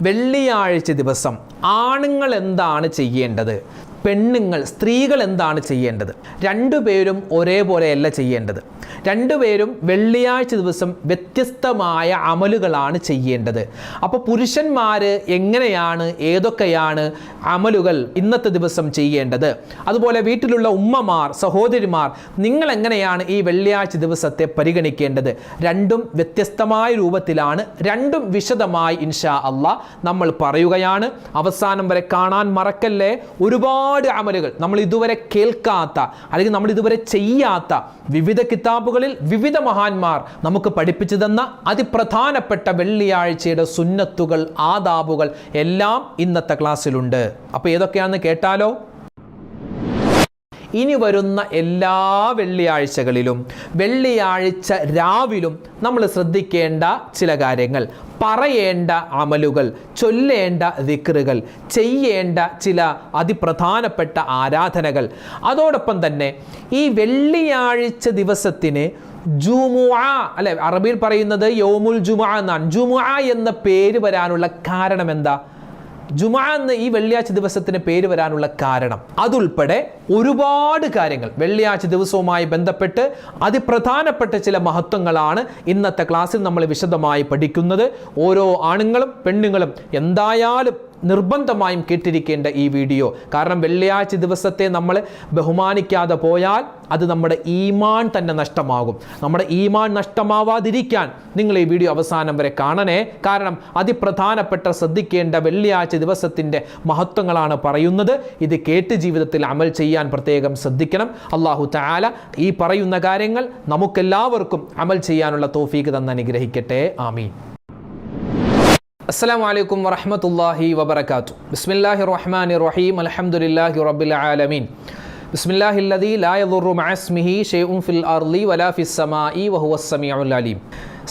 വെള്ളിയാഴ്ച ദിവസം ആണുങ്ങൾ എന്താണ് ചെയ്യേണ്ടത്, പെണ്ണുങ്ങൾ സ്ത്രീകൾ എന്താണ് ചെയ്യേണ്ടത്? രണ്ടുപേരും ഒരേപോലെയല്ല ചെയ്യേണ്ടത്. രണ്ടുപേരും വെള്ളിയാഴ്ച ദിവസം വ്യത്യസ്തമായ അമലുകളാണ് ചെയ്യേണ്ടത്. അപ്പോൾ പുരുഷന്മാർ എങ്ങനെയാണ്, ഏതൊക്കെയാണ് അമലുകൾ ഇന്നത്തെ ദിവസം ചെയ്യേണ്ടത്, അതുപോലെ വീട്ടിലുള്ള ഉമ്മമാർ, സഹോദരിമാർ, നിങ്ങൾ എങ്ങനെയാണ് ഈ വെള്ളിയാഴ്ച ദിവസത്തെ പരിഗണിക്കേണ്ടത്? രണ്ടും വ്യത്യസ്തമായ രൂപത്തിലാണ്, രണ്ടും വിശദമായി ഇൻഷാ അള്ളാഹ് നമ്മൾ പറയുകയാണ്. അവസാനം വരെ കാണാൻ മറക്കല്ലേ. ഒരുപാട് അമലുകൾ നമ്മൾ ഇതുവരെ കേൾക്കാത്ത അല്ലെങ്കിൽ നമ്മൾ ഇതുവരെ ചെയ്യാത്ത വിവിധ കിതാബുകളിൽ വിവിധ മഹാന്മാർ നമുക്ക് പഠിപ്പിച്ചു തന്ന അതിപ്രധാനപ്പെട്ട വെള്ളിയാഴ്ചയുടെ സുന്നത്തുകൾ, ആദാബുകൾ എല്ലാം ഇന്നത്തെ ക്ലാസ്സിലുണ്ട്. അപ്പോൾ ഏതൊക്കെയാണെന്ന് കേട്ടാലോ? ഇനി വരുന്ന എല്ലാ വെള്ളിയാഴ്ചകളിലും വെള്ളിയാഴ്ച രാവിലും നമ്മൾ ശ്രദ്ധിക്കേണ്ട ചില കാര്യങ്ങൾ, പറയേണ്ട അമലുകൾ, ചൊല്ലേണ്ട ദിക്റുകൾ, ചെയ്യേണ്ട ചില അതിപ്രധാനപ്പെട്ട ആരാധനകൾ. അതോടൊപ്പം തന്നെ ഈ വെള്ളിയാഴ്ച ദിവസത്തിന് ജുമുഅ, അല്ലെ, അറബിയിൽ പറയുന്നത് യൗമുൽ ജുമുഅ എന്നാണ്. ജുമുഅ എന്ന പേര് വരാനുള്ള കാരണം എന്താ? ജുമുഅ എന്ന് ഈ വെള്ളിയാഴ്ച ദിവസത്തിന് പേര് വരാനുള്ള കാരണം അതുൾപ്പെടെ ഒരുപാട് കാര്യങ്ങൾ വെള്ളിയാഴ്ച ദിവസവുമായി ബന്ധപ്പെട്ട് അതിപ്രധാനപ്പെട്ട ചില മഹത്വങ്ങളാണ് ഇന്നത്തെ ക്ലാസ്സിൽ നമ്മൾ വിശദമായി പഠിക്കുന്നത്. ഓരോ ആണുങ്ങളും പെണ്ണുങ്ങളും എന്തായാലും നിർബന്ധമായും കേട്ടിരിക്കേണ്ട ഈ വീഡിയോ. കാരണം വെള്ളിയാഴ്ച ദിവസത്തെ നമ്മൾ ബഹുമാനിക്കാതെ പോയാൽ അത് നമ്മുടെ ഈമാൻ തന്നെ നഷ്ടമാകും. നമ്മുടെ ഈമാൻ നഷ്ടമാവാതിരിക്കാൻ നിങ്ങൾ ഈ വീഡിയോ അവസാനം വരെ കാണണേ. കാരണം അതിപ്രധാനപ്പെട്ട ശ്രദ്ധിക്കേണ്ട വെള്ളിയാഴ്ച ദിവസത്തിൻ്റെ മഹത്വങ്ങളാണ് പറയുന്നത്. ഇത് കേട്ട് ജീവിതത്തിൽ അമൽ ചെയ്യാൻ പ്രത്യേകം ശ്രദ്ധിക്കണം. അല്ലാഹു തആല ഈ പറയുന്ന കാര്യങ്ങൾ നമുക്കെല്ലാവർക്കും അമൽ ചെയ്യാനുള്ള തൗഫീഖ് തന്ന് അനുഗ്രഹിക്കട്ടെ. ആമീൻ. അസ്സലാമു അലൈക്കും വറഹ്മത്തുള്ളാഹി വബറകാതുഹു. ബിസ്മില്ലാഹിർ റഹ്മാനിർ റഹീം. അൽഹംദുലില്ലാഹി റബ്ബിൽ ആലമീൻ. ബിസ്മില്ലാഹില്ലദീ ലാ യദുറു മഅസ്മിഹി ഷൈഉൻ ഫിൽ അർളി വലാ ഫിസ് സമാഇ വഹുവസ് സമീഉൽ അലീം.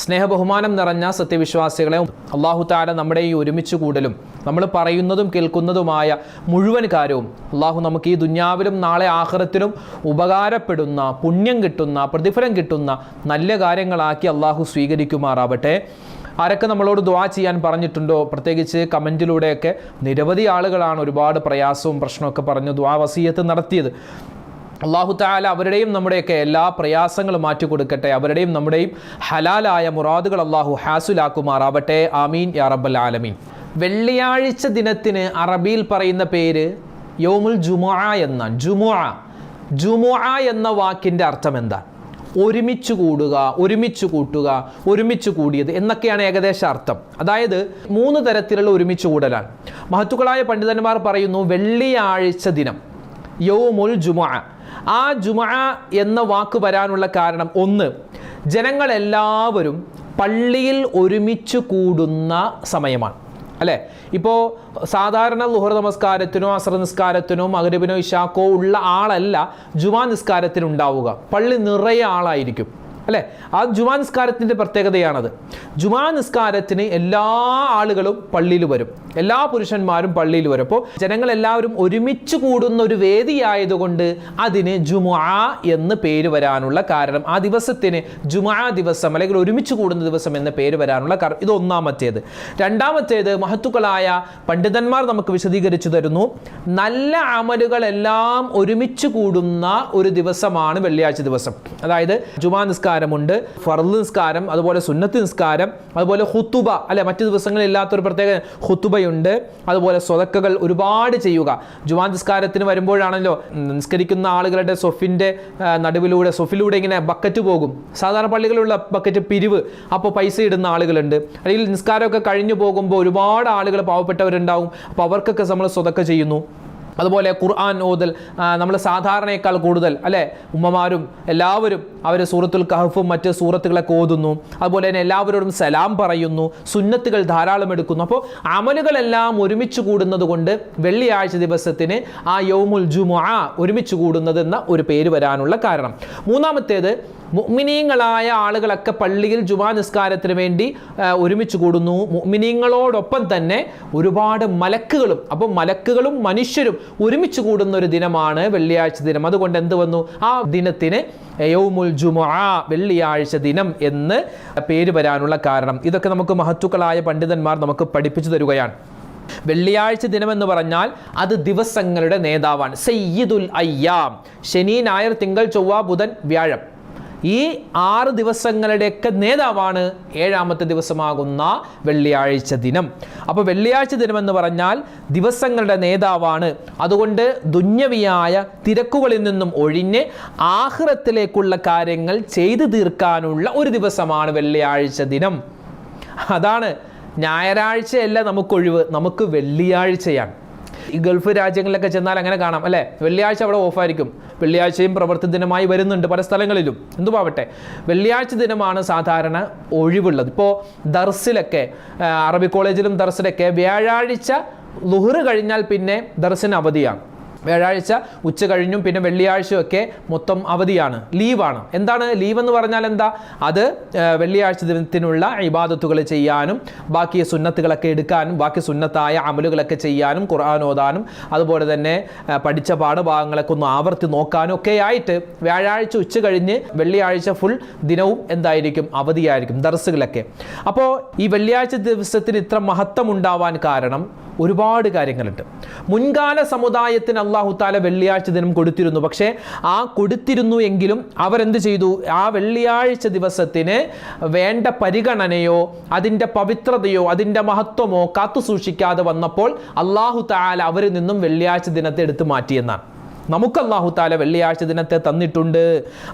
സ്നേഹബഹുമാനം നിറഞ്ഞ സത്യവിശ്വാസികളെ, അല്ലാഹു തആല നമ്മുടെ ഈ ഒരുമിച്ച് കൂടലും നമ്മൾ പറയുന്നതും കേൾക്കുന്നതുമായ മുഴുവൻ കാര്യവും അല്ലാഹു നമുക്ക് ഈ ദുനിയാവിലും നാളെ ആഖിറത്തിലും ഉപകാരപ്പെടുന്ന, പുണ്യം കിട്ടുന്ന, പ്രതിഫലം കിട്ടുന്ന നല്ല കാര്യങ്ങളാക്കി അല്ലാഹു സ്വീകരിക്കുമാറാവട്ടെ. ആരൊക്കെ നമ്മളോട് ദുആ ചെയ്യാൻ പറഞ്ഞിട്ടുണ്ടോ? പ്രത്യേകിച്ച് കമൻറ്റിലൂടെയൊക്കെ നിരവധി ആളുകളാണ് ഒരുപാട് പ്രയാസവും പ്രശ്നമൊക്കെ പറഞ്ഞ് ദുആ വസിയത്ത് നടത്തിയത്. അല്ലാഹു തആല അവരുടെയും നമ്മുടെയൊക്കെ എല്ലാ പ്രയാസങ്ങളും മാറ്റി കൊടുക്കട്ടെ. അവരുടെയും നമ്മുടെയും ഹലാലായ മുറാദുകൾ അല്ലാഹു ഹാസുലാക്കുമാറാവട്ടെ. ആമീൻ യാ റബ്ബൽ ആലമീൻ. വെള്ളിയാഴ്ച ദിനത്തിന് അറബിയിൽ പറയുന്ന പേര് യൗമുൽ ജുമുഅ എന്നാണ്. ജുമുഅ എന്ന വാക്കിൻ്റെ അർത്ഥം എന്താ? ഒരുമിച്ച് കൂടുക, ഒരുമിച്ച് കൂട്ടുക, ഒരുമിച്ച് കൂടിയത് എന്നൊക്കെയാണ് ഏകദേശ അർത്ഥം. അതായത് 3 തരത്തിലുള്ള ഒരുമിച്ച് കൂടലാണ്. മഹത്തുക്കളായ പണ്ഡിതന്മാർ പറയുന്നു വെള്ളിയാഴ്ച ദിനം യൗമുൽ ജുമുഅ. ആ ജുമുഅ എന്ന വാക്ക് വരാനുള്ള കാരണം, ഒന്ന്, ജനങ്ങളെല്ലാവരും പള്ളിയിൽ ഒരുമിച്ച് കൂടുന്ന സമയമാണ്, അല്ലേ? ഇപ്പോൾ സാധാരണ ളുഹർ നമസ്കാരത്തിനോ അസ്ർ നിസ്കാരത്തിനോ മഗ്രിബിനോ ഇശാക്കോ ഉള്ള ആളല്ല ജുമാ നിസ്കാരത്തിനുണ്ടാവുക. പള്ളി നിറയെ ആളായിരിക്കും, അല്ലേ? ആ ജുമാ നിസ്കാരത്തിൻ്റെ പ്രത്യേകതയാണത്. ജുമാ നിസ്കാരത്തിന് എല്ലാ ആളുകളും പള്ളിയിൽ വരും, എല്ലാ പുരുഷന്മാരും പള്ളിയിൽ വരും. അപ്പോൾ ജനങ്ങളെല്ലാവരും ഒരുമിച്ച് കൂടുന്ന ഒരു വേദിയായതുകൊണ്ട് അതിന് ജുമുഅ എന്ന് പേര് വരാനുള്ള കാരണം, ആ ദിവസത്തിന് ജുമുഅ ദിവസം അല്ലെങ്കിൽ ഒരുമിച്ച് കൂടുന്ന ദിവസം എന്ന പേര് വരാനുള്ള കാരണം ഇത് ഒന്നാമത്തേത്. രണ്ടാമത്തേത്, മഹത്തുക്കളായ പണ്ഡിതന്മാർ നമുക്ക് വിശദീകരിച്ചു തരുന്നു, നല്ല അമലുകളെല്ലാം ഒരുമിച്ച് കൂടുന്ന ഒരു ദിവസമാണ് വെള്ളിയാഴ്ച ദിവസം. അതായത് ജുമാ നിസ്കാരമുണ്ട്, ഫർള് നിസ്കാരം, അതുപോലെ സുന്നത്ത് നിസ്കാരം, അതുപോലെ ഖുതുബ, അല്ലെ, മറ്റു ദിവസങ്ങളിൽ ഇല്ലാത്തൊരു പ്രത്യേക ഖുതുബയുണ്ട്, അതുപോലെ സ്വതക്കകൾ ഒരുപാട് ചെയ്യുക. ജുമാ നിസ്കാരത്തിന് വരുമ്പോഴാണല്ലോ നിസ്കരിക്കുന്ന ആളുകളുടെ സൊഫിലൂടെ ഇങ്ങനെ ബക്കറ്റ് പോകും. സാധാരണ പള്ളികളിലുള്ള ബക്കറ്റ് പിരിവ്, അപ്പോൾ പൈസ ഇടുന്ന ആളുകളുണ്ട്. അല്ലെങ്കിൽ നിസ്കാരമൊക്കെ കഴിഞ്ഞു പോകുമ്പോൾ ഒരുപാട് ആളുകൾ പാവപ്പെട്ടവരുണ്ടാവും. അപ്പോൾ അവർക്കൊക്കെ നമ്മൾ സ്വതക്ക ചെയ്യുന്നു. അതുപോലെ ഖുർആൻ ഓതൽ നമ്മൾ സാധാരണയേക്കാൾ കൂടുതൽ, അല്ലേ, ഉമ്മമാരും എല്ലാവരും അവർ സൂറത്തുൽ കഹ്ഫും മറ്റ് സൂറത്തുകളൊക്കെ ഓതുന്നു. അതുപോലെ തന്നെ എല്ലാവരോടും സലാം പറയുന്നു, സുന്നത്തുകൾ ധാരാളം എടുക്കുന്നു. അപ്പോൾ അമലുകളെല്ലാം ഒരുമിച്ച് കൂടുന്നത് കൊണ്ട് വെള്ളിയാഴ്ച ദിവസത്തിന് ആ യൗമുൽ ജുമുഅ ഒരുമിച്ച് കൂടുന്നത് എന്ന ഒരു പേര് വരാനുള്ള കാരണം. മൂന്നാമത്തേത്, മുഅ്മിനീങ്ങളായ ആളുകളൊക്കെ പള്ളിയിൽ ജുമാ നിസ്കാരത്തിന് വേണ്ടി ഒരുമിച്ച് കൂടുന്നു. മുഅ്മിനീങ്ങളോടൊപ്പം തന്നെ ഒരുപാട് മലക്കുകളും, അപ്പോൾ മലക്കുകളും മനുഷ്യരും ഒരുമിച്ച് കൂടുന്ന ഒരു ദിനമാണ് വെള്ളിയാഴ്ച ദിനം. അതുകൊണ്ട് എന്ത് വന്നു? ആ ദിനത്തിന് യൗമുൽ ജുമുഅ, വെള്ളിയാഴ്ച ദിനം എന്ന് പേര് വരാനുള്ള കാരണം ഇതൊക്കെ നമുക്ക് മഹത്തുക്കളായ പണ്ഡിതന്മാർ നമുക്ക് പഠിപ്പിച്ചു തരുകയാണ്. വെള്ളിയാഴ്ച ദിനമെന്ന് പറഞ്ഞാൽ അത് ദിവസങ്ങളുടെ നേതാവാണ്. സയ്യിദുൽ അയ്യാം, ശനി, ഞായർ, തിങ്കൾ, ചൊവ്വ, ബുധൻ, വ്യാഴം, ഈ 6 ദിവസങ്ങളുടെയൊക്കെ നേതാവാണ് 7ാമത്തെ ദിവസമാകുന്ന വെള്ളിയാഴ്ച ദിനം. അപ്പോൾ വെള്ളിയാഴ്ച ദിനമെന്ന് പറഞ്ഞാൽ ദിവസങ്ങളുടെ നേതാവാണ്. അതുകൊണ്ട് ദുന്യവിയായ തിരക്കുകളിൽ നിന്നും ഒഴിഞ്ഞ് ആഖിറത്തിലേക്കുള്ള കാര്യങ്ങൾ ചെയ്തു തീർക്കാനുള്ള ഒരു ദിവസമാണ് വെള്ളിയാഴ്ച ദിനം. അതാണ് ഞായറാഴ്ചയല്ല നമുക്കൊഴിവ്, നമുക്ക് വെള്ളിയാഴ്ചയാണ്. ഈ ഗൾഫ് രാജ്യങ്ങളിലൊക്കെ ചെന്നാൽ അങ്ങനെ കാണാം അല്ലേ, വെള്ളിയാഴ്ച അവിടെ ഓഫായിരിക്കും. വെള്ളിയാഴ്ചയും പ്രവൃത്തി ദിനമായി വരുന്നുണ്ട് പല സ്ഥലങ്ങളിലും. എന്തുപാവട്ടെ, വെള്ളിയാഴ്ച ദിനമാണ് സാധാരണ ഒഴിവുള്ളത്. ഇപ്പോൾ ദർസിലൊക്കെ, അറബി കോളേജിലും ദർസിലൊക്കെ വ്യാഴാഴ്ച ളുഹ്ർ കഴിഞ്ഞാൽ പിന്നെ ദർസിന് അവധിയാണ്. വ്യാഴാഴ്ച ഉച്ച കഴിഞ്ഞും പിന്നെ വെള്ളിയാഴ്ചയൊക്കെ മൊത്തം അവധിയാണ്, ലീവാണ്. എന്താണ് ലീവ് എന്ന് പറഞ്ഞാൽ എന്താ? അത് വെള്ളിയാഴ്ച ദിനത്തിനുള്ള ഇബാദത്തുകൾ ചെയ്യാനും ബാക്കി സുന്നത്തുകളൊക്കെ എടുക്കാനും ബാക്കി സുന്നത്തായ അമലുകളൊക്കെ ചെയ്യാനും ഖുർആൻ ഓതാനും അതുപോലെ തന്നെ പഠിച്ച പാഠഭാഗങ്ങളൊക്കെ ഒന്ന് ആവർത്തി നോക്കാനും ഒക്കെ ആയിട്ട് വ്യാഴാഴ്ച ഉച്ച കഴിഞ്ഞ് വെള്ളിയാഴ്ച ഫുൾ ദിനവും എന്തായിരിക്കും? അവധിയായിരിക്കും ദർസുകളൊക്കെ. അപ്പോൾ ഈ വെള്ളിയാഴ്ച ദിവസത്തിന് ഇത്ര മഹത്വം ഉണ്ടാവാൻ കാരണം ഒരുപാട് കാര്യങ്ങളുണ്ട്. മുൻകാല സമുദായത്തിന് അല്ലാഹു തആല വെള്ളിയാഴ്ച ദിനം കൊടുത്തിരുന്നു. പക്ഷേ ആ കൊടുത്തിരുന്നു എങ്കിലും അവരെന്ത് ചെയ്തു? ആ വെള്ളിയാഴ്ച ദിവസത്തിന് വേണ്ട പരിഗണനയോ അതിൻ്റെ പവിത്രതയോ അതിൻ്റെ മഹത്വമോ കാത്തു സൂക്ഷിക്കാതെ വന്നപ്പോൾ അല്ലാഹു തആല അവരിൽ നിന്നും വെള്ളിയാഴ്ച ദിനത്തെ എടുത്തു മാറ്റിയെന്നാണ്. നമുക്ക് അല്ലാഹു തആല വെള്ളിയാഴ്ച ദിനത്തെ തന്നിട്ടുണ്ട്.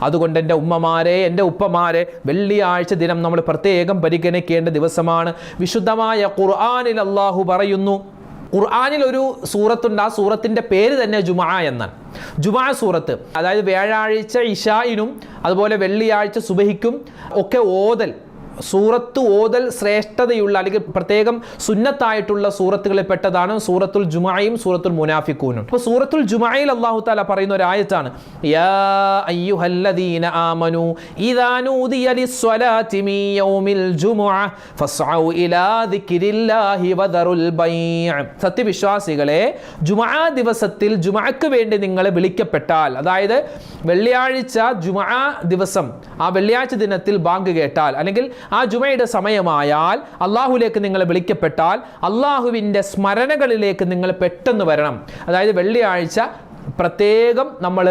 അതുകൊണ്ട് എൻ്റെ ഉമ്മമാരെ, എൻ്റെ ഉപ്പമാരെ, വെള്ളിയാഴ്ച ദിനം നമ്മൾ പ്രത്യേകം പരിഗണിക്കേണ്ട ദിവസമാണ്. വിശുദ്ധമായ ഖുർആനിൽ അല്ലാഹു പറയുന്നു, ഖുർആനിൽ ഒരു സൂറത്തുണ്ട്, ആ സൂറത്തിൻ്റെ പേര് തന്നെ ജുമുഅ എന്നാണ്. ജുമുഅ സൂറത്ത്, അതായത് വ്യാഴാഴ്ച ഇശാഇനും അതുപോലെ വെള്ളിയാഴ്ച സുബഹിക്കും ഒക്കെ സൂറത്ത് ഓതൽ ശ്രേഷ്ഠതയുള്ള അല്ലെങ്കിൽ പ്രത്യേകം സുന്നത്തായിട്ടുള്ള സൂറത്തുകളിൽ പെട്ടതാണ് സൂറത്തുൽ ജുമുഅയും സൂറത്തുൽ മുനാഫിഖൂനും. അപ്പോൾ സൂറത്തുൽ ജുമുഅയിൽ അല്ലാഹു തആല പറയുന്ന ഒരു ആയത്താണ്, യാ അയ്യുഹല്ലദീന ആമനൂ ഇദാ നൂദിയ ലിസ്സലാത്തി മിൻ യൗമിൽ ജുമുഅ ഫസ്ഔ ഇലാ ദിക്രില്ലാഹി വദറുൽ ബൈഅ. സത്യവിശ്വാസികളെ, ജുമുഅ ദിവസത്തിൽ ജുമുഅക്ക് വേണ്ടി നിങ്ങൾ വിളിക്കപ്പെട്ടാൽ, അതായത് വെള്ളിയാഴ്ച ജുമുഅ ദിവസം ആ വെള്ളിയാഴ്ച ദിനത്തിൽ ബാങ്ക് കേട്ടാൽ അല്ലെങ്കിൽ ആ ജുമയുടെ സമയമായാൽ അള്ളാഹുലേക്ക് നിങ്ങൾ വിളിക്കപ്പെട്ടാൽ അള്ളാഹുവിൻ്റെ സ്മരണകളിലേക്ക് നിങ്ങൾ പെട്ടെന്ന് വരണം. അതായത് വെള്ളിയാഴ്ച പ്രത്യേകം നമ്മൾ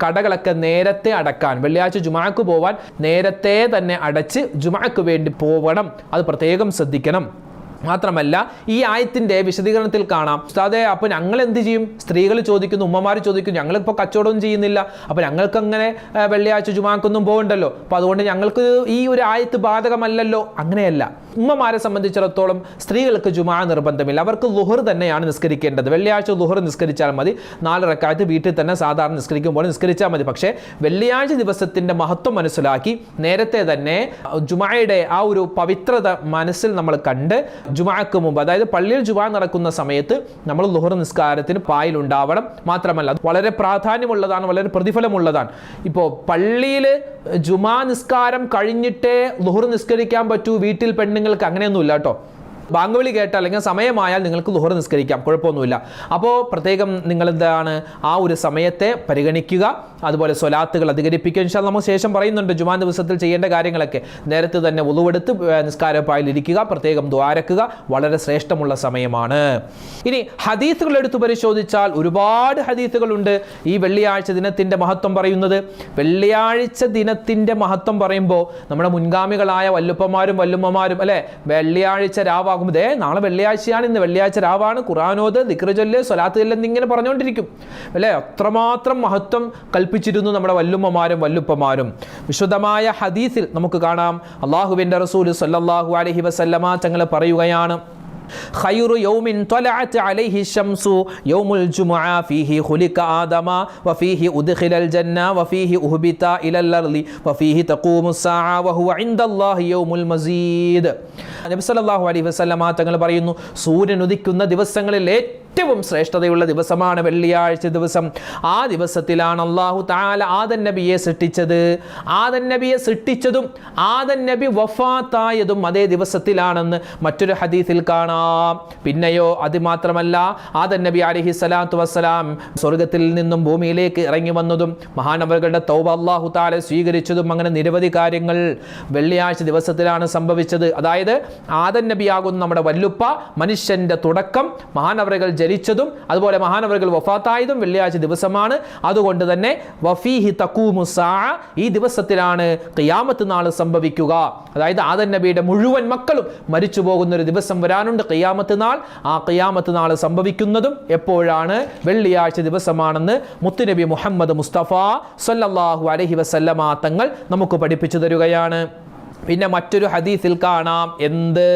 കടകളൊക്കെ നേരത്തെ അടക്കാൻ, വെള്ളിയാഴ്ച ജുമുഅക്ക് പോവാൻ നേരത്തെ തന്നെ അടച്ച് ജുമുഅക്ക് വേണ്ടി പോവണം. അത് പ്രത്യേകം ശ്രദ്ധിക്കണം. മാത്രമല്ല ഈ ആയത്തിൻ്റെ വിശദീകരണത്തിൽ കാണാം, ഉസ്താദേ അപ്പോൾ ഞങ്ങൾ എന്ത് ചെയ്യും? സ്ത്രീകൾ ചോദിക്കുന്നു, ഉമ്മമാർ ചോദിക്കുന്നു, ഞങ്ങളിപ്പോൾ കച്ചവടമൊന്നും ചെയ്യുന്നില്ല, അപ്പോൾ ഞങ്ങൾക്ക് അങ്ങനെ വെള്ളിയാഴ്ച ജുമാക്കൊന്നും പോകണ്ടല്ലോ, അപ്പോൾ അതുകൊണ്ട് ഞങ്ങൾക്ക് ഈ ഒരു ആയത്ത് ബാധകമല്ലല്ലോ. അങ്ങനെയല്ല. ഉമ്മമാരെ സംബന്ധിച്ചിടത്തോളം സ്ത്രീകൾക്ക് ജുമാ നിർബന്ധമില്ല. അവർക്ക് ളുഹർ തന്നെയാണ് നിസ്കരിക്കേണ്ടത്. വെള്ളിയാഴ്ച ളുഹർ നിസ്കരിച്ചാൽ മതി. 4 റക്അത്ത് വീട്ടിൽ തന്നെ സാധാരണ നിസ്കരിക്കുമ്പോൾ നിസ്കരിച്ചാൽ മതി. പക്ഷേ വെള്ളിയാഴ്ച ദിവസത്തിൻ്റെ മഹത്വം മനസ്സിലാക്കി നേരത്തെ തന്നെ ജുമായുടെ ആ ഒരു പവിത്രത മനസ്സിൽ നമ്മൾ കണ്ട് ജുമാക്ക് മുമ്പ്, അതായത് പള്ളിയിൽ ജുമാ നടക്കുന്ന സമയത്ത് നമ്മൾ ളുഹർ നിസ്കാരത്തിന് പായിലുണ്ടാവണം. മാത്രമല്ല വളരെ പ്രാധാന്യമുള്ളതാണ്, വളരെ പ്രതിഫലമുള്ളതാണ്. ഇപ്പോൾ പള്ളിയിൽ ജുമാ നിസ്കാരം കഴിഞ്ഞിട്ടേ ളുഹർ നിസ്കരിക്കാൻ പറ്റൂ വീട്ടിൽ പെണ്ണുങ്ങൾക്ക്, അങ്ങനെയൊന്നുമില്ല കേട്ടോ. ബാങ്ക് വിളി കേട്ടാൽ അല്ലെങ്കിൽ സമയമായാൽ നിങ്ങൾക്ക് ളുഹർ നിസ്കരിക്കാം, കുഴപ്പമൊന്നുമില്ല. അപ്പോൾ പ്രത്യേകം നിങ്ങൾ ആ ഒരു സമയത്തെ പരിഗണിക്കുക. അതുപോലെ സ്വലാത്തുകൾ അധികരിപ്പിക്കുക. ഇൻഷാ അല്ലാഹ് നമുക്ക് ശേഷം പറയുന്നുണ്ട് ജുമാ ദിവസത്തിൽ ചെയ്യേണ്ട കാര്യങ്ങളൊക്കെ. നേരത്തെ തന്നെ വുളുവെടുത്ത് നിസ്കാരപ്പായിലിരിക്കുക, പ്രത്യേകം ദ്വാരക്കുക, വളരെ ശ്രേഷ്ഠമുള്ള സമയമാണ്. ഇനി ഹദീസുകൾ എടുത്തു പരിശോധിച്ചാൽ ഒരുപാട് ഹദീസുകളുണ്ട് ഈ വെള്ളിയാഴ്ച ദിനത്തിൻ്റെ മഹത്വം പറയുന്നത്. വെള്ളിയാഴ്ച ദിനത്തിൻ്റെ മഹത്വം പറയുമ്പോൾ നമ്മുടെ മുൻഗാമികളായ വല്ലുപ്പമാരും വല്ലുമ്മമാരും അല്ലെ, വെള്ളിയാഴ്ച രാവാകും, നാളെ വെള്ളിയാഴ്ചയാണ്, ഇന്ന് വെള്ളിയാഴ്ച രാവാണ്, ഖുർആനോദ്, ദിക്ർ ചൊല്ല്, സ്വലാത്ത് ചൊല്ല് എന്നിങ്ങനെ പറഞ്ഞുകൊണ്ടിരിക്കും അല്ലേ. അത്രമാത്രം മഹത്വം കൽപ്പിച്ചിരുന്നു നമ്മുടെ വല്ലുമ്മമാരും വല്ലുപ്പമാരും. വിശുദ്ധമായ ഹദീസിൽ നമുക്ക് കാണാം, അല്ലാഹുവിൻ്റെ റസൂൽ സ്വല്ലല്ലാഹു അലൈഹി വസല്ലമ തങ്ങൾ പറയുകയാണ്, ഖൈറു യൗമിൻ ത്വലഅത് അലൈഹി ശംസു യൗമുൽ ജുമുഅ ഫീഹി ഖുലിക ആദമ വഫീഹി ഉദ്ഖിലൽ ജന്ന വഫീഹി ഉഹ്ബിത ഇലൽ അർളി വഫീഹി തഖൂമുസ് സാഅ വഹുവ ഇൻദല്ലാഹി യൗമുൽ മസീദ്. നബി സല്ലല്ലാഹു അലൈഹി വസല്ലമ തങ്ങൾ പറയുന്നു, സൂര്യൻ ഉദിക്കുന്ന ദിവസങ്ങളിൽ ഏറ്റവും ശ്രേഷ്ഠതയുള്ള ദിവസമാണ് വെള്ളിയാഴ്ച ദിവസം. ആ ദിവസത്തിലാണ് അല്ലാഹു തആല ആദം നബിയെ സൃഷ്ടിച്ചത്. ആദം നബിയെ സൃഷ്ടിച്ചതും ആദം നബി വഫാത്തായതും അതേ ദിവസത്തിലാണെന്ന് മറ്റൊരു ഹദീസിൽ കാണാം. പിന്നെയോ അത് മാത്രമല്ല, ആദം നബി അലൈഹി സ്വലാത്തു വസ്സലാം സ്വർഗത്തിൽ നിന്നും ഭൂമിയിലേക്ക് ഇറങ്ങി വന്നതും മഹാനവറുകളുടെ തൗബ അല്ലാഹു തആല സ്വീകരിച്ചതും അങ്ങനെ നിരവധി കാര്യങ്ങൾ വെള്ളിയാഴ്ച ദിവസത്തിലാണ് സംഭവിച്ചത്. അതായത് ആദം നബിയാകുന്ന നമ്മുടെ വല്ലുപ്പ, മനുഷ്യന്റെ തുടക്കം, മഹാനവറുകൾ ജനിച്ചതും അതുപോലെ മഹാനവറുകൾ വഫാത്തായതും വെള്ളിയാഴ്ച ദിവസമാണ്. അതുകൊണ്ട് തന്നെ വഫീഹി തഖൂമു സാഅ, ഈ ദിവസത്തിലാണ് ഖിയാമത്ത് നാൾ സംഭവിക്കുക. അതായത് ആദം നബിയുടെ മുഴുവൻ മക്കളും മരിച്ചു പോകുന്ന ഒരു ദിവസം വരാനുണ്ട്, ഖിയാമത്ത് നാൾ. ആ ഖിയാമത്ത് നാൾ സംഭവിക്കുന്നതും എപ്പോഴാണ്? വെള്ളിയാഴ്ച ദിവസമാണെന്ന് മുത്തുനബി മുഹമ്മദ് മുസ്തഫ സല്ലല്ലാഹു അലൈഹി വസല്ലമ തങ്ങൾ നമുക്ക് പഠിപ്പിച്ചു തരുകയാണ്. പിന്നെ മറ്റൊരു ഹദീസിൽ കാണാം, എന്ത്?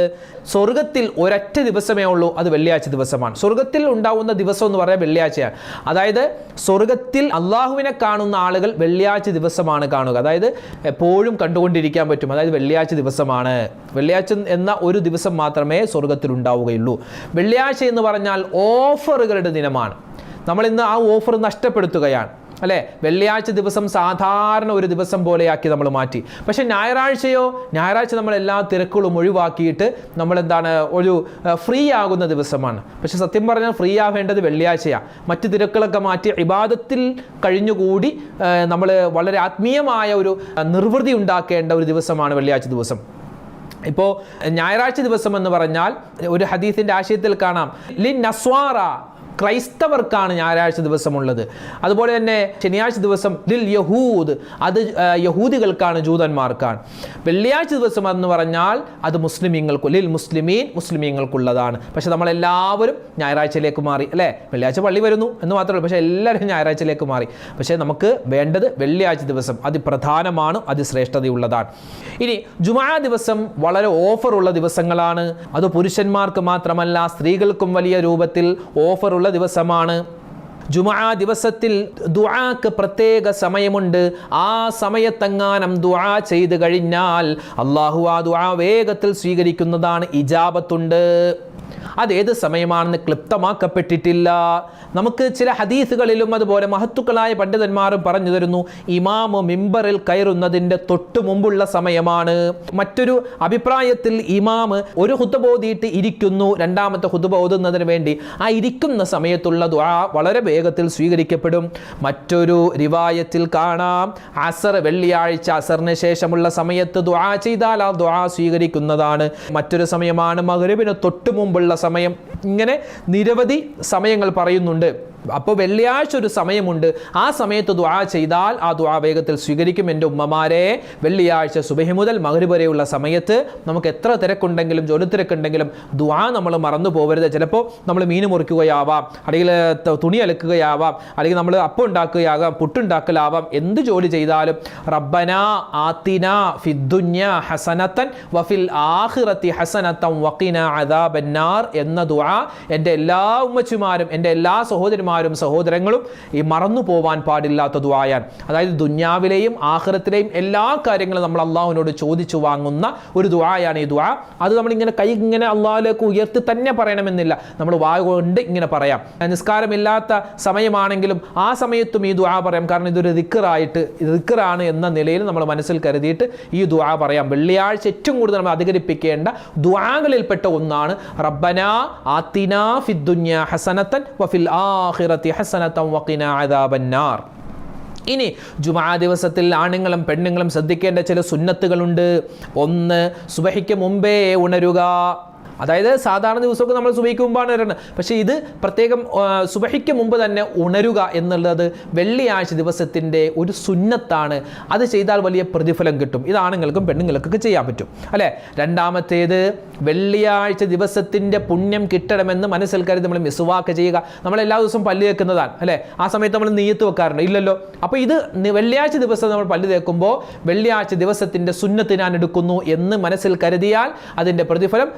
സ്വർഗത്തിൽ ഒരൊറ്റ ദിവസമേ ഉള്ളൂ, അത് വെള്ളിയാഴ്ച ദിവസമാണ്. സ്വർഗത്തിൽ ഉണ്ടാവുന്ന ദിവസം എന്ന് പറയാൻ വെള്ളിയാഴ്ചയാണ്. അതായത് സ്വർഗത്തിൽ അള്ളാഹുവിനെ കാണുന്ന ആളുകൾ വെള്ളിയാഴ്ച ദിവസമാണ് കാണുക. അതായത് എപ്പോഴും കണ്ടുകൊണ്ടിരിക്കാൻ പറ്റും. അതായത് വെള്ളിയാഴ്ച ദിവസമാണ്. വെള്ളിയാഴ്ച എന്ന ഒരു ദിവസം മാത്രമേ സ്വർഗത്തിൽ ഉണ്ടാവുകയുള്ളൂ. വെള്ളിയാഴ്ച എന്ന് പറഞ്ഞാൽ ഓഫറുകളുടെ ദിനമാണ്. നമ്മളിന്ന് ആ ഓഫർ നഷ്ടപ്പെടുത്തുകയാണ്, അല്ലേ? വെള്ളിയാഴ്ച ദിവസം സാധാരണ ഒരു ദിവസം പോലെയാക്കി നമ്മൾ മാറ്റി. പക്ഷെ ഞായറാഴ്ചയോ? ഞായറാഴ്ച നമ്മൾ എല്ലാ തിരക്കുകളും ഒഴിവാക്കിയിട്ട് നമ്മളെന്താണ്, ഒരു ഫ്രീ ആകുന്ന ദിവസമാണ്. പക്ഷെ സത്യം പറഞ്ഞാൽ ഫ്രീ ആവേണ്ടത് വെള്ളിയാഴ്ചയാണ്. മറ്റു തിരക്കുകളൊക്കെ മാറ്റി ഇബാദത്തിൽ കഴിഞ്ഞുകൂടി നമ്മൾ വളരെ ആത്മീയമായ ഒരു നിർവൃതി ഉണ്ടാക്കേണ്ട ഒരു ദിവസമാണ് വെള്ളിയാഴ്ച ദിവസം. ഇപ്പോൾ ഞായറാഴ്ച ദിവസം എന്ന് പറഞ്ഞാൽ ഒരു ഹദീസിൻ്റെ ആശയത്തിൽ കാണാം, ലിൻ നസ്വാറ, ക്രൈസ്തവർക്കാണ് ഞായറാഴ്ച ദിവസമുള്ളത്. അതുപോലെ തന്നെ ശനിയാഴ്ച ദിവസം ലിൽ യഹൂദ്, അത് യഹൂദികൾക്കാണ്, ജൂതന്മാർക്കാണ്. വെള്ളിയാഴ്ച ദിവസം എന്ന് പറഞ്ഞാൽ അത് മുസ്ലിമീങ്ങൾക്ക്, ലിൽ മുസ്ലിമീൻ, മുസ്ലിമീങ്ങൾക്കുള്ളതാണ്. പക്ഷെ നമ്മളെല്ലാവരും ഞായറാഴ്ചയിലേക്ക് മാറി, അല്ലേ? വെള്ളിയാഴ്ച പള്ളി വരുന്നു എന്ന് മാത്രമല്ല, പക്ഷേ എല്ലാവരും ഞായറാഴ്ചയിലേക്ക് മാറി. പക്ഷേ നമുക്ക് വേണ്ടത് വെള്ളിയാഴ്ച ദിവസം, അതിപ്രധാനമാണ്, അതിശ്രേഷ്ഠതയുള്ളതാണ്. ഇനി ജുമുഅ ദിവസം വളരെ ഓഫറുള്ള ദിവസങ്ങളാണ്. അത് പുരുഷന്മാർക്ക് മാത്രമല്ല, സ്ത്രീകൾക്കും വലിയ രൂപത്തിൽ ഓഫറുള്ള ദിവസമാണ്. ജുമുഅ ദിവസത്തിൽ ദുആക്ക് പ്രത്യേക സമയമുണ്ട്. ആ സമയത്തെങ്ങാനും ദുആ ചെയ്ത് കഴിഞ്ഞാൽ അല്ലാഹു ആ ദുആ വേഗത്തിൽ സ്വീകരിക്കുന്നതാണ്, ഇജാബത്തുണ്ട്. അതേത് സമയമാണെന്ന് ക്ലിപ്തമാക്കപ്പെട്ടിട്ടില്ല. നമുക്ക് ചില ഹദീസുകളിലും അതുപോലെ മഹത്തുക്കളായ പണ്ഡിതന്മാരും പറഞ്ഞു തരുന്നു, ഇമാമ് മിമ്പറിൽ കയറുന്നതിൻ്റെ തൊട്ട് മുമ്പുള്ള സമയമാണ്. മറ്റൊരു അഭിപ്രായത്തിൽ ഇമാമ് ഒരു ഖുതുബ ഓതിയിട്ട് ഇരിക്കുന്നു, രണ്ടാമത്തെ ഖുതുബ ഓതുന്നതിന് വേണ്ടി. ആ ഇരിക്കുന്ന സമയത്തുള്ള ദുആ വളരെ വേഗത്തിൽ സ്വീകരിക്കപ്പെടും. മറ്റൊരു റിവായത്തിൽ കാണാം, അസർ, വെള്ളിയാഴ്ച അസറിന് ശേഷമുള്ള സമയത്ത് ദുആ ചെയ്താൽ ആ ദുആ സ്വീകരിക്കുന്നതാണ്. മറ്റൊരു സമയമാണ് മഗ്രിബിന് തൊട്ട് മുമ്പുള്ള സമയം. ഇങ്ങനെ നിരവധി സമയങ്ങൾ പറയുന്നുണ്ട്. അപ്പോൾ വെള്ളിയാഴ്ച ഒരു സമയമുണ്ട്, ആ സമയത്ത് ദുആ ചെയ്താൽ ആ ദുആ വേഗത്തിൽ സ്വീകരിക്കും. എൻ്റെ ഉമ്മമാരെ, വെള്ളിയാഴ്ച സുബഹി മുതൽ മഗ്രിബ് വരെയുള്ള സമയത്ത് നമുക്ക് എത്ര തിരക്കുണ്ടെങ്കിലും ജോലി തിരക്കുണ്ടെങ്കിലും ദുആ നമ്മൾ മറന്നു പോകരുത്. ചിലപ്പോൾ നമ്മൾ മീൻ മുറിക്കുകയാവാം, അല്ലെങ്കിൽ തുണി അലക്കുകയാവാം, അല്ലെങ്കിൽ നമ്മൾ അപ്പം ഉണ്ടാക്കുകയാകാം, പുട്ടുണ്ടാക്കലാവാം. എന്ത് ജോലി ചെയ്താലും റബ്ബനാ ആതിനാ ഫിദ്ദുന്യാ ഹസനത്തൻ വഫിൽ ആഖിറതി ഹസനത്തൻ വഖിനാ അദാബന്നാർ എന്ന ദുആ എൻ്റെ എല്ലാ ഉമ്മച്ചിമാരും, എൻ്റെ എല്ലാ സഹോദരന്മാരും സഹോദരങ്ങളും ഈ മറന്നു പോവാൻ പാടില്ലാത്ത ദുആയാണ്. അതായത് ദുന്യാവിലെയും ആഖിറത്തിലെയും എല്ലാ കാര്യങ്ങളും നമ്മൾ അള്ളാഹുവിനോട് ചോദിച്ചു വാങ്ങുന്ന ഒരു ദുആയാണ് ഈ ദുആ. അത് നമ്മളിങ്ങനെ കൈ ഇങ്ങനെ അള്ളാഹുലേക്ക് ഉയർത്തി തന്നെ പറയണമെന്നില്ല, നമ്മൾ വായ കൊണ്ട് ഇങ്ങനെ പറയാം. നിസ്കാരമില്ലാത്ത സമയമാണെങ്കിലും ആ സമയത്തും ഈ ദുആ പറയാം. കാരണം ഇതൊരു ദിക്റാണ് എന്ന നിലയിൽ നമ്മൾ മനസ്സിൽ കരുതിയിട്ട് ഈ ദുആ പറയാം. വെള്ളിയാഴ്ച ഏറ്റവും കൂടുതൽ നമ്മൾ അധികരിപ്പിക്കേണ്ട ദുആകളിൽപ്പെട്ട ഒന്നാണ് റബ്ബനാ ആതിനാ ഫിദ്ദുന്യാ ഹസനത്തൻ വഫിൽ ആഖിറതി ഹസനത്തൻ വഖിനാ അദാബന്നാർ. ഇനി ജുമുഅ ദിവസത്തിൽ ആണുങ്ങളും പെണ്ണുങ്ങളും ശ്രദ്ധിക്കേണ്ട ചില സുന്നത്തുകളുണ്ട്. ഒന്ന്, സുബഹിക്ക് മുമ്പേ ഉണരുക. അതായത് സാധാരണ ദിവസമൊക്കെ നമ്മൾ സുബഹിക്ക് മുമ്പാണ് വരുന്നത്, പക്ഷേ ഇത് പ്രത്യേകം സുബഹിക്ക് മുമ്പ് തന്നെ ഉണരുക എന്നുള്ളത് വെള്ളിയാഴ്ച ദിവസത്തിൻ്റെ ഒരു സുന്നത്താണ്. അത് ചെയ്താൽ വലിയ പ്രതിഫലം കിട്ടും. ഇത് ആണുങ്ങൾക്കും പെണ്ണുങ്ങൾക്കൊക്കെ ചെയ്യാൻ പറ്റും, അല്ലേ? രണ്ടാമത്തേത്, വെള്ളിയാഴ്ച ദിവസത്തിൻ്റെ പുണ്യം കിട്ടണമെന്ന് മനസ്സിൽ കരുതി നമ്മൾ മിസ്വാക്ക് ചെയ്യുക. നമ്മൾ എല്ലാ ദിവസവും പല്ല് തേക്കുന്നതാണ്, അല്ലേ? ആ സമയത്ത് നമ്മൾ നിയ്യത്ത് വെക്കാറുണ്ട്, ഇല്ലല്ലോ. അപ്പോൾ ഇത് വെള്ളിയാഴ്ച ദിവസം നമ്മൾ പല്ല് തേക്കുമ്പോൾ വെള്ളിയാഴ്ച ദിവസത്തിൻ്റെ സുന്നത്ത് ഞാൻ എടുക്കുന്നു എന്ന് മനസ്സിൽ കരുതിയാൽ അതിൻ്റെ പ്രതിഫലം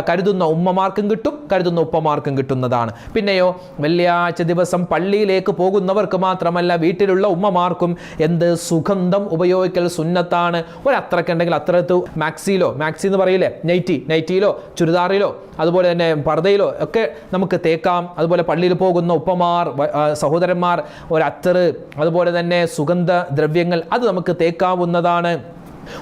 കരുതുന്ന ഉമ്മമാർക്കും കിട്ടും, കരുതുന്ന ഉപ്പമാർക്കും കിട്ടുന്നതാണ്. പിന്നെയോ വെള്ളിയാഴ്ച ദിവസം പള്ളിയിലേക്ക് പോകുന്നവർക്ക് മാത്രമല്ല വീട്ടിലുള്ള ഉമ്മമാർക്കും എന്ത് സുഗന്ധം ഉപയോഗിക്കൽ സുന്നത്താണ്. ഒരത്രക്ക് ഉണ്ടെങ്കിൽ അത്രത്ത് മാക്സി എന്ന് പറയില്ലേ, നൈറ്റിയിലോ ചുരിദാറിലോ അതുപോലെ തന്നെ പർദ്ദയിലോ ഒക്കെ നമുക്ക് തേക്കാം. അതുപോലെ പള്ളിയിൽ പോകുന്ന ഉപ്പമാർ സഹോദരന്മാർ ഒരത്തറ് അതുപോലെ തന്നെ സുഗന്ധ ദ്രവ്യങ്ങൾ അത് നമുക്ക് തേക്കാവുന്നതാണ്.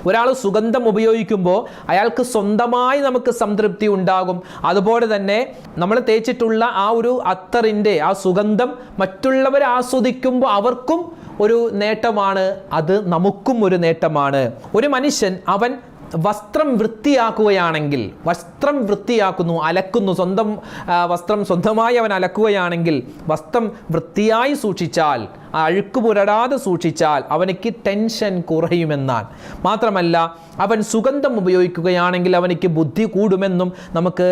ഒരാൾ സുഗന്ധം ഉപയോഗിക്കുമ്പോൾ അയാൾക്ക് സ്വന്തമായി നമുക്ക് സംതൃപ്തി ഉണ്ടാകും. അതുപോലെ തന്നെ നമ്മൾ തേച്ചിട്ടുള്ള ആ ഒരു അത്തറിൻ്റെ ആ സുഗന്ധം മറ്റുള്ളവർ ആസ്വദിക്കുമ്പോൾ അവർക്കും ഒരു നേട്ടമാണ്, അത് നമുക്കും ഒരു നേട്ടമാണ്. ഒരു മനുഷ്യൻ അവൻ വസ്ത്രം വൃത്തിയാക്കുകയാണെങ്കിൽ, വസ്ത്രം വൃത്തിയാക്കുന്നു, അലക്കുന്നു, സ്വന്തം വസ്ത്രം സ്വന്തമായി അവൻ അലക്കുകയാണെങ്കിൽ, വസ്ത്രം വൃത്തിയായി സൂക്ഷിച്ചാൽ, അഴുക്ക് പുരടാതെ സൂക്ഷിച്ചാൽ അവനിക്ക് ടെൻഷൻ കുറയുമെന്നാണ്. മാത്രമല്ല അവൻ സുഗന്ധം ഉപയോഗിക്കുകയാണെങ്കിൽ അവനിക്ക് ബുദ്ധി കൂടുമെന്നും നമുക്ക്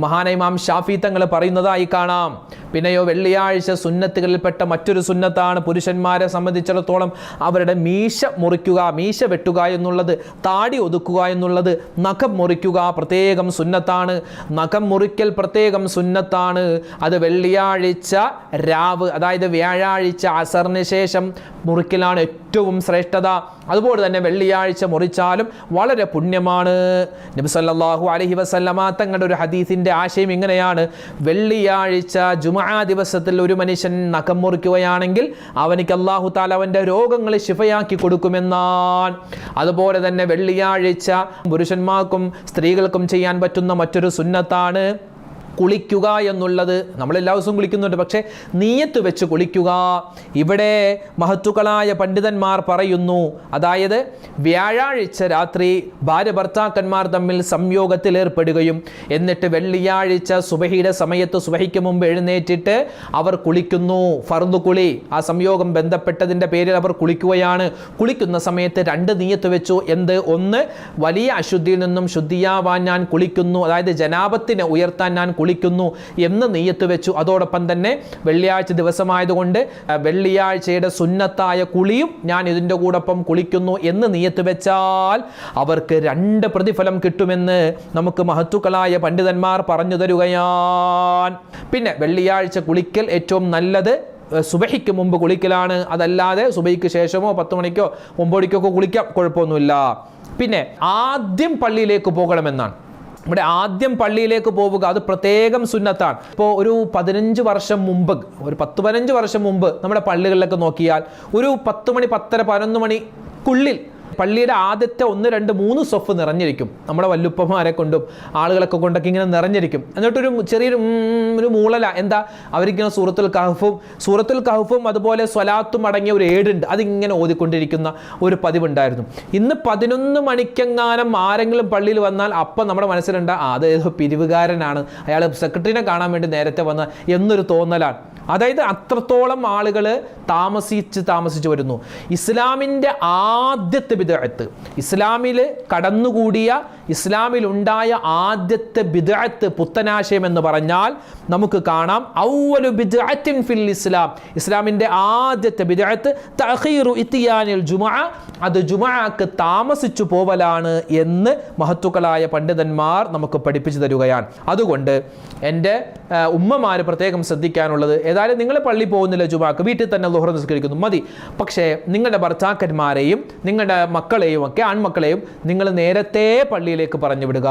മഹാനായ ഇമാം ഷാഫി തങ്ങൾ പറയുന്നതായി കാണാം. പിന്നെയോ വെള്ളിയാഴ്ച സുന്നത്തുകളിൽപ്പെട്ട മറ്റൊരു സുന്നത്താണ് പുരുഷന്മാരെ സംബന്ധിച്ചിടത്തോളം അവരുടെ മീശ മുറിക്കുക, മീശ വെട്ടുക എന്നുള്ളത്, താടി ഒതുക്കുക എന്നുള്ളത്, നഖം മുറിക്കുക പ്രത്യേകം സുന്നത്താണ്. നഖം മുറിക്കൽ പ്രത്യേകം സുന്നത്താണ്. അത് വെള്ളിയാഴ്ച രാവ്, അതായത് വ്യാഴാഴ്ച അസറിന് ശേഷം മുറിക്കലാണ് ഏറ്റവും ശ്രേഷ്ഠത. അതുപോലെ തന്നെ വെള്ളിയാഴ്ച മുറിച്ചാലും വളരെ പുണ്യമാണ്. നബി സല്ലല്ലാഹു അലൈഹി വസല്ലമ തങ്ങളുടെ ഒരു ഹദീസിന്റെ ആശയം ഇങ്ങനെയാണ്: വെള്ളിയാഴ്ച ജുമുഅ ദിവസത്തിൽ ഒരു മനുഷ്യൻ നഖം മുറിക്കുകയാണെങ്കിൽ അവനിക്ക് അല്ലാഹു തആല അവന്റെ രോഗങ്ങളെ ശിഫയാക്കി കൊടുക്കുമെന്നാണ്. അതുപോലെ തന്നെ വെള്ളിയാഴ്ച പുരുഷന്മാർക്കും സ്ത്രീകൾക്കും ചെയ്യാൻ പറ്റുന്ന മറ്റൊരു സുന്നത്താണ് കുളിക്കുക എന്നുള്ളത്. നമ്മളെല്ലാ ദിവസവും കുളിക്കുന്നുണ്ട്, പക്ഷേ നീയത്ത് വെച്ച് കുളിക്കുക. ഇവിടെ മഹത്തുക്കളായ പണ്ഡിതന്മാർ പറയുന്നു, അതായത് വ്യാഴാഴ്ച രാത്രി ഭാര്യ ഭർത്താക്കന്മാർ തമ്മിൽ സംയോഗത്തിൽ ഏർപ്പെടുകയും എന്നിട്ട് വെള്ളിയാഴ്ച സുബഹിയുടെ സമയത്ത് സുബഹിക്ക് മുമ്പ് എഴുന്നേറ്റിട്ട് അവർ കുളിക്കുന്നു, ഫർദ് കുളി, ആ സംയോഗം ബന്ധപ്പെട്ടതിൻ്റെ പേരിൽ അവർ കുളിക്കുകയാണ്. കുളിക്കുന്ന സമയത്ത് രണ്ട് നീയത്ത് വെച്ചു. എന്ത്? ഒന്ന്, വലിയ അശുദ്ധിയിൽ നിന്നും ശുദ്ധിയാവാൻ ഞാൻ കുളിക്കുന്നു, അതായത് ജനാബത്തിനെ ഉയർത്താൻ ഞാൻ കുളിക്കുന്നു എന്ന് നീയത്ത് വെച്ചു. അതോടൊപ്പം തന്നെ വെള്ളിയാഴ്ച ദിവസമായതുകൊണ്ട് വെള്ളിയാഴ്ചയുടെ സുന്നത്തായ കുളിയും ഞാൻ ഇതിൻ്റെ കൂടൊപ്പം കുളിക്കുന്നു എന്ന് നീയത്ത് വെച്ചാൽ അവർക്ക് 2 പ്രതിഫലം കിട്ടുമെന്ന് നമുക്ക് മഹത്തുക്കളായ പണ്ഡിതന്മാർ പറഞ്ഞു തരുകയാണ്. പിന്നെ വെള്ളിയാഴ്ച കുളിക്കൽ ഏറ്റവും നല്ലത് സുബഹിക്ക് മുമ്പ് കുളിക്കലാണ്. അതല്ലാതെ സുബഹിക്ക് ശേഷമോ 10 മണിക്കോ 9 മണിക്കോ കുളിക്കാം, കുഴപ്പമൊന്നുമില്ല. പിന്നെ ആദ്യം പള്ളിയിലേക്ക് പോകണമെന്നാണ്. ഇവിടെ ആദ്യം പള്ളിയിലേക്ക് പോവുക അത് പ്രത്യേകം സുന്നത്താണ്. ഇപ്പോൾ ഒരു 15 വർഷം മുമ്പ്, ഒരു 10-15 വർഷം മുമ്പ് നമ്മുടെ പള്ളികളിലൊക്കെ നോക്കിയാൽ ഒരു 10 മണി 10:30 11 മണിക്കുള്ളിൽ പള്ളിയുടെ ആദ്യത്തെ 1 2 3 സ്വഫ് നിറഞ്ഞിരിക്കും. നമ്മുടെ വല്ലുപ്പമാരെ കൊണ്ടും ആളുകളൊക്കെ കൊണ്ടൊക്കെ ഇങ്ങനെ നിറഞ്ഞിരിക്കും. എന്നിട്ടൊരു ചെറിയൊരു മൂളല, എന്താ, അവരിങ്ങനെ സൂറത്തുൽ കഹ്ഫും അതുപോലെ സ്വലാത്തും അടങ്ങിയ ഒരു ഏടുണ്ട്, അതിങ്ങനെ ഓതിക്കൊണ്ടിരിക്കുന്ന ഒരു പതിവുണ്ടായിരുന്നു. ഇന്ന് 11 മണിക്കെങ്ങാനും ആരെങ്കിലും പള്ളിയിൽ വന്നാൽ അപ്പം നമ്മുടെ മനസ്സിലുണ്ട് അത് ഏതോ പിരിവുകാരനാണ്, അയാൾ സെക്രട്ടറിനെ കാണാൻ വേണ്ടി നേരത്തെ വന്ന എന്നൊരു തോന്നലാണ്. അതായത് അത്രത്തോളം ആളുകൾ താമസിച്ച് വരുന്നു. ഇസ്ലാമിൻ്റെ ആദ്യത്തെ ബിദ്അത്ത്, ഇസ്ലാമിൽ കടന്നുകൂടിയ, ഇസ്ലാമിലുണ്ടായ ആദ്യത്തെ ബിദ്അത്ത്, പുത്തനാശയം എന്ന് പറഞ്ഞാൽ നമുക്ക് കാണാം അവ്വലു ബിദ്അത്തിൻ ഫിൽ ഇസ്ലാം, ഇസ്ലാമിൻ്റെ ആദ്യത്തെ ബിദ്അത്ത് തഅഖീറു ഇത്തിയാനിൽ ജുമുഅ, അത് ജുമുഅക്ക് താമസിച്ചു പോവലാണ് എന്ന് മഹത്തുക്കളായ പണ്ഡിതന്മാർ നമുക്ക് പഠിപ്പിച്ചു തരുകയാണ്. അതുകൊണ്ട് എൻ്റെ ഉമ്മമാർ പ്രത്യേകം ശ്രദ്ധിക്കാനുള്ളത്, ഏതായാലും നിങ്ങൾ പള്ളി പോകുന്നില്ല ജുമുഅക്ക്, വീട്ടിൽ തന്നെ ളുഹർ നിസ്കരിക്കുന്നു മതി. പക്ഷേ നിങ്ങളുടെ ഭർത്താക്കന്മാരെയും നിങ്ങളുടെ മക്കളെയും ഒക്കെ, ആൺമക്കളെയും നിങ്ങൾ നേരത്തെ പള്ളിയിലേക്ക് പറഞ്ഞു വിടുക,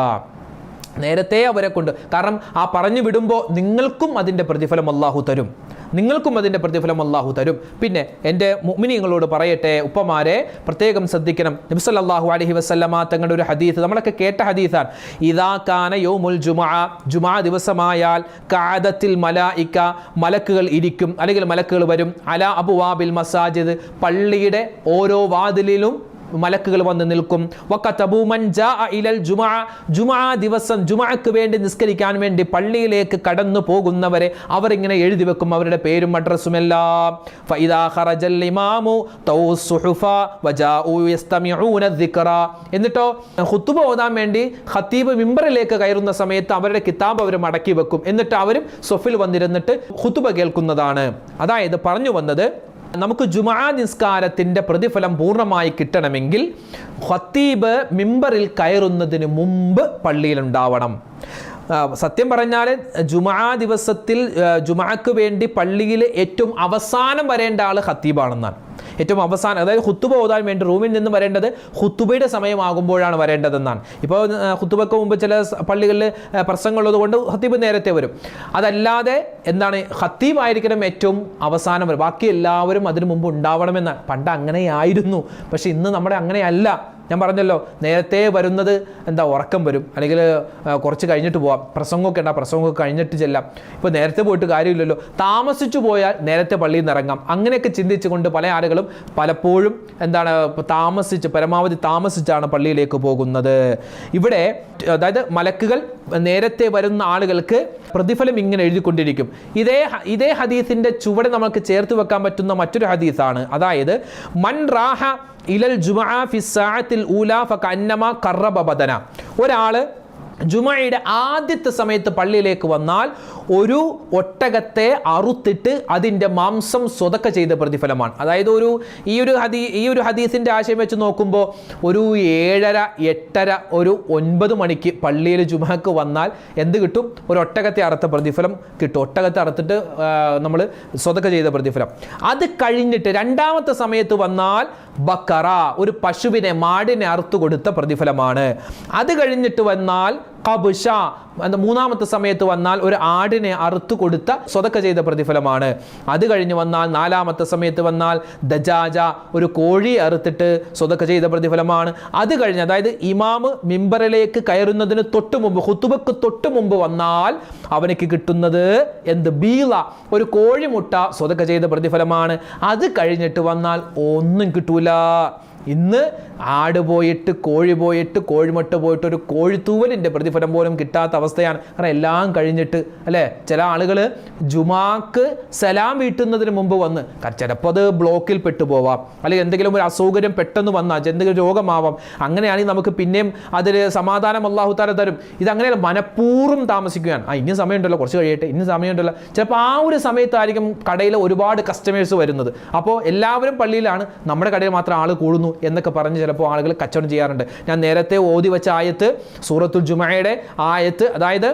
നേരത്തെ അവരെ കൊണ്ട്. കാരണം ആ പറഞ്ഞു വിടുമ്പോൾ നിങ്ങൾക്കും അതിൻ്റെ പ്രതിഫലം അല്ലാഹു തരും. പിന്നെ എൻ്റെ മുഅ്മിനീങ്ങളോട് പറയട്ടെ, ഉപ്പമാരെ പ്രത്യേകം ശ്രദ്ധിക്കണം. നബി സല്ലല്ലാഹു അലൈഹി വസല്ലമ തങ്ങളുടെ ഒരു ഹദീസ്, നമ്മളൊക്കെ കേട്ട ഹദീസാണ്. ഇദാ കാന യൗമുൽ ജുമുഅ ദിവസമായാൽ ഖഅദത്തിൽ മലായിക, മലക്കുകൾ ഇരിക്കും, അല്ലെങ്കിൽ മലക്കുകൾ വരും, അലാ അബ്വാബിൽ മസാജിദ്, പള്ളിയുടെ ഓരോ വാതിലിലും മലക്കുകൾ വന്ന് നിൽക്കും. വകതബു മൻ ജാഅ ഇലൽ ജുമുഅ ദിവസം ജുമുഅക്ക് വേണ്ടി നിസ്കരിക്കാൻ വേണ്ടി പള്ളിയിലേക്ക് കടന്നു പോകുന്നവരെ അവരിങ്ങനെ എഴുതി വെക്കും, അവരുടെ പേരും അഡ്രസ്സും എല്ലാം. ഫഇദാ ഖറജൽ ഇമാമു തൗസുഹുഫ വജാഉ യസ്തമിഊന ദിക്റ, എന്നിട്ടോ ഖുതുബ ഓതാൻ വേണ്ടി ഖതീബ് മിമ്പറിലേക്ക് കയറുന്ന സമയത്ത് അവരുടെ കിതാബ് അവർ മടക്കി വെക്കും. എന്നിട്ട് അവരും സ്വഫിൽ വന്നിരുന്നിട്ട് ഖുതുബ കേൾക്കുന്നതാണ്. അതായത് പറഞ്ഞു വന്നത്, നമുക്ക് ജുമുഅ നിസ്കാരത്തിൻ്റെ പ്രതിഫലം പൂർണ്ണമായി കിട്ടണമെങ്കിൽ ഖതീബ് മിമ്പറിൽ കയറുന്നതിന് മുമ്പ് പള്ളിയിലുണ്ടാവണം. സത്യം പറഞ്ഞാൽ ജുമാ ദിവസത്തിൽ ജുമാക്ക് വേണ്ടി പള്ളിയിൽ ഏറ്റവും അവസാനം വരേണ്ട ആൾ ഖത്തീബാണെന്നാണ്. ഏറ്റവും അവസാനം, അതായത് ഖുത്തുബ ഓതാൻ വേണ്ടി റൂമിൽ നിന്ന് വരേണ്ടത് ഖുത്തുബയുടെ സമയമാകുമ്പോഴാണ് വരേണ്ടതെന്നാണ്. ഇപ്പോൾ ഖുത്തുബയ്ക്ക് മുമ്പ് ചില പള്ളികളിൽ പ്രസംഗമുള്ളത് കൊണ്ട് ഖത്തീബ് നേരത്തെ വരും. അതല്ലാതെ എന്താണ്, ഖത്തീബായിരിക്കണം ഏറ്റവും അവസാനം വരും, ബാക്കി എല്ലാവരും അതിനു മുമ്പ് ഉണ്ടാവണമെന്നാണ്. പണ്ട് അങ്ങനെയായിരുന്നു, പക്ഷെ ഇന്ന് നമ്മുടെ അങ്ങനെയല്ല. ഞാൻ പറഞ്ഞല്ലോ, നേരത്തെ വരുന്നത് എന്താ, ഉറക്കം വരും, അല്ലെങ്കിൽ കുറച്ച് കഴിഞ്ഞിട്ട് പോവാം, പ്രസംഗമൊക്കെ ഉണ്ടാ, പ്രസംഗമൊക്കെ കഴിഞ്ഞിട്ട് ചെല്ലാം. ഇപ്പോൾ നേരത്തെ പോയിട്ട് കാര്യമില്ലല്ലോ, താമസിച്ചു പോയാൽ നേരത്തെ പള്ളിയിൽ നിന്ന് ഇറങ്ങാം. അങ്ങനെയൊക്കെ ചിന്തിച്ചുകൊണ്ട് പല ആളുകളും പലപ്പോഴും എന്താണ്, പരമാവധി താമസിച്ചാണ് പള്ളിയിലേക്ക് പോകുന്നത്. ഇവിടെ അതായത് മലക്കുകൾ നേരത്തെ വരുന്ന ആളുകൾക്ക് പ്രതിഫലം ഇങ്ങനെ എഴുതിക്കൊണ്ടിരിക്കും. ഇതേ ഹദീസിന്റെ ചുവടെ നമുക്ക് ചേർത്ത് വെക്കാൻ പറ്റുന്ന മറ്റൊരു ഹദീസാണ്. അതായത് മൻ റാഹ ഇലൽ ജുമുഅ ഫി സഅത്തിൽ ഊല ഫകഅന്നമാ ഖറബ ബദന. ഒരാള് ജുമയുടെ ആദ്യത്തെ സമയത്ത് പള്ളിയിലേക്ക് വന്നാൽ ഒരു ഒട്ടകത്തെ അറുത്തിട്ട് അതിൻ്റെ മാംസം സ്വതക്ക ചെയ്ത പ്രതിഫലമാണ്. അതായത് ഈ ഒരു ഹദീസിൻ്റെ ആശയം വെച്ച് നോക്കുമ്പോൾ ഒരു 7:30, 8:30, ഒരു 9 മണിക്ക് പള്ളിയിൽ ജുമക്ക് വന്നാൽ എന്ത് കിട്ടും? ഒരു ഒട്ടകത്തെ അറുത്ത പ്രതിഫലം കിട്ടും. ഒട്ടകത്തെ അറുത്തിട്ട് നമ്മൾ സ്വതക്ക ചെയ്ത പ്രതിഫലം. അത് കഴിഞ്ഞിട്ട് രണ്ടാമത്തെ സമയത്ത് വന്നാൽ ബക്കറ, ഒരു പശുവിനെ, മാടിനെ അറുത്തു കൊടുത്ത പ്രതിഫലമാണ്. അത് കഴിഞ്ഞിട്ട് വന്നാൽ കബുഷ, മൂന്നാമത്തെ സമയത്ത് വന്നാൽ ഒരു ആടിനെ അറുത്തു കൊടുത്ത സ്വതക്ക ചെയ്ത പ്രതിഫലമാണ്. അത് കഴിഞ്ഞ് വന്നാൽ നാലാമത്തെ സമയത്ത് വന്നാൽ ദജാജ, ഒരു കോഴി അറുത്തിട്ട് സ്വതക്ക ചെയ്ത പ്രതിഫലമാണ്. അത് കഴിഞ്ഞ്, അതായത് ഇമാമ് മിമ്പറിലേക്ക് കയറുന്നതിന് തൊട്ട് മുമ്പ്, ഖുതുബക്ക് തൊട്ട് മുമ്പ് വന്നാൽ അവനക്ക് കിട്ടുന്നത് എന്ത്? ബീള, ഒരു കോഴിമുട്ട സ്വതക്ക ചെയ്ത പ്രതിഫലമാണ്. അത് കഴിഞ്ഞിട്ട് വന്നാൽ ഒന്നും കിട്ടൂല. ഇന്ന് ആട് പോയിട്ട്, കോഴി പോയിട്ട്, കോഴിമുട്ട പോയിട്ട് ഒരു കോഴിത്തൂവലിൻ്റെ പ്രതിഫലം പോലും കിട്ടാത്ത അവസ്ഥയാണ്. കാരണം എല്ലാം കഴിഞ്ഞിട്ട് അല്ലേ, ചില ആളുകൾ ജുമാക്ക് സലാം വീട്ടുന്നതിന് മുമ്പ് വന്ന്, ചിലപ്പോൾ അത് ബ്ലോക്കിൽ പെട്ടുപോവാം, അല്ലെങ്കിൽ എന്തെങ്കിലും ഒരു അസൗകര്യം പെട്ടെന്ന് വന്നാൽ, എന്തെങ്കിലും രോഗമാവാം. അങ്ങനെയാണെങ്കിൽ നമുക്ക് പിന്നെയും അതിൽ സമാധാനം അല്ലാഹു തആല തരും. ഇതങ്ങനെയല്ല, മനഃപൂർവ്വം താമസിക്കുകയാണ്. ഇനി സമയമുണ്ടല്ലോ, കുറച്ച് കഴിയട്ടെ, ഇനി സമയമുണ്ടല്ലോ. ചിലപ്പോൾ ആ ഒരു സമയത്തായിരിക്കും കടയിൽ ഒരുപാട് കസ്റ്റമേഴ്സ് വരുന്നത്. അപ്പോൾ എല്ലാവരും പള്ളിയിലാണ്, നമ്മുടെ കടയിൽ മാത്രം ആൾ കൂടുന്നു എന്നൊക്കെ പറഞ്ഞ് ചിലപ്പോൾ ആളുകൾ കച്ചവടം ചെയ്യാറുണ്ട്. ഞാൻ നേരത്തെ ഓതി വെച്ച ആയത്ത്, സൂറത്തുൽ ജുമഅയുടെ ആയത്ത്, അതായത്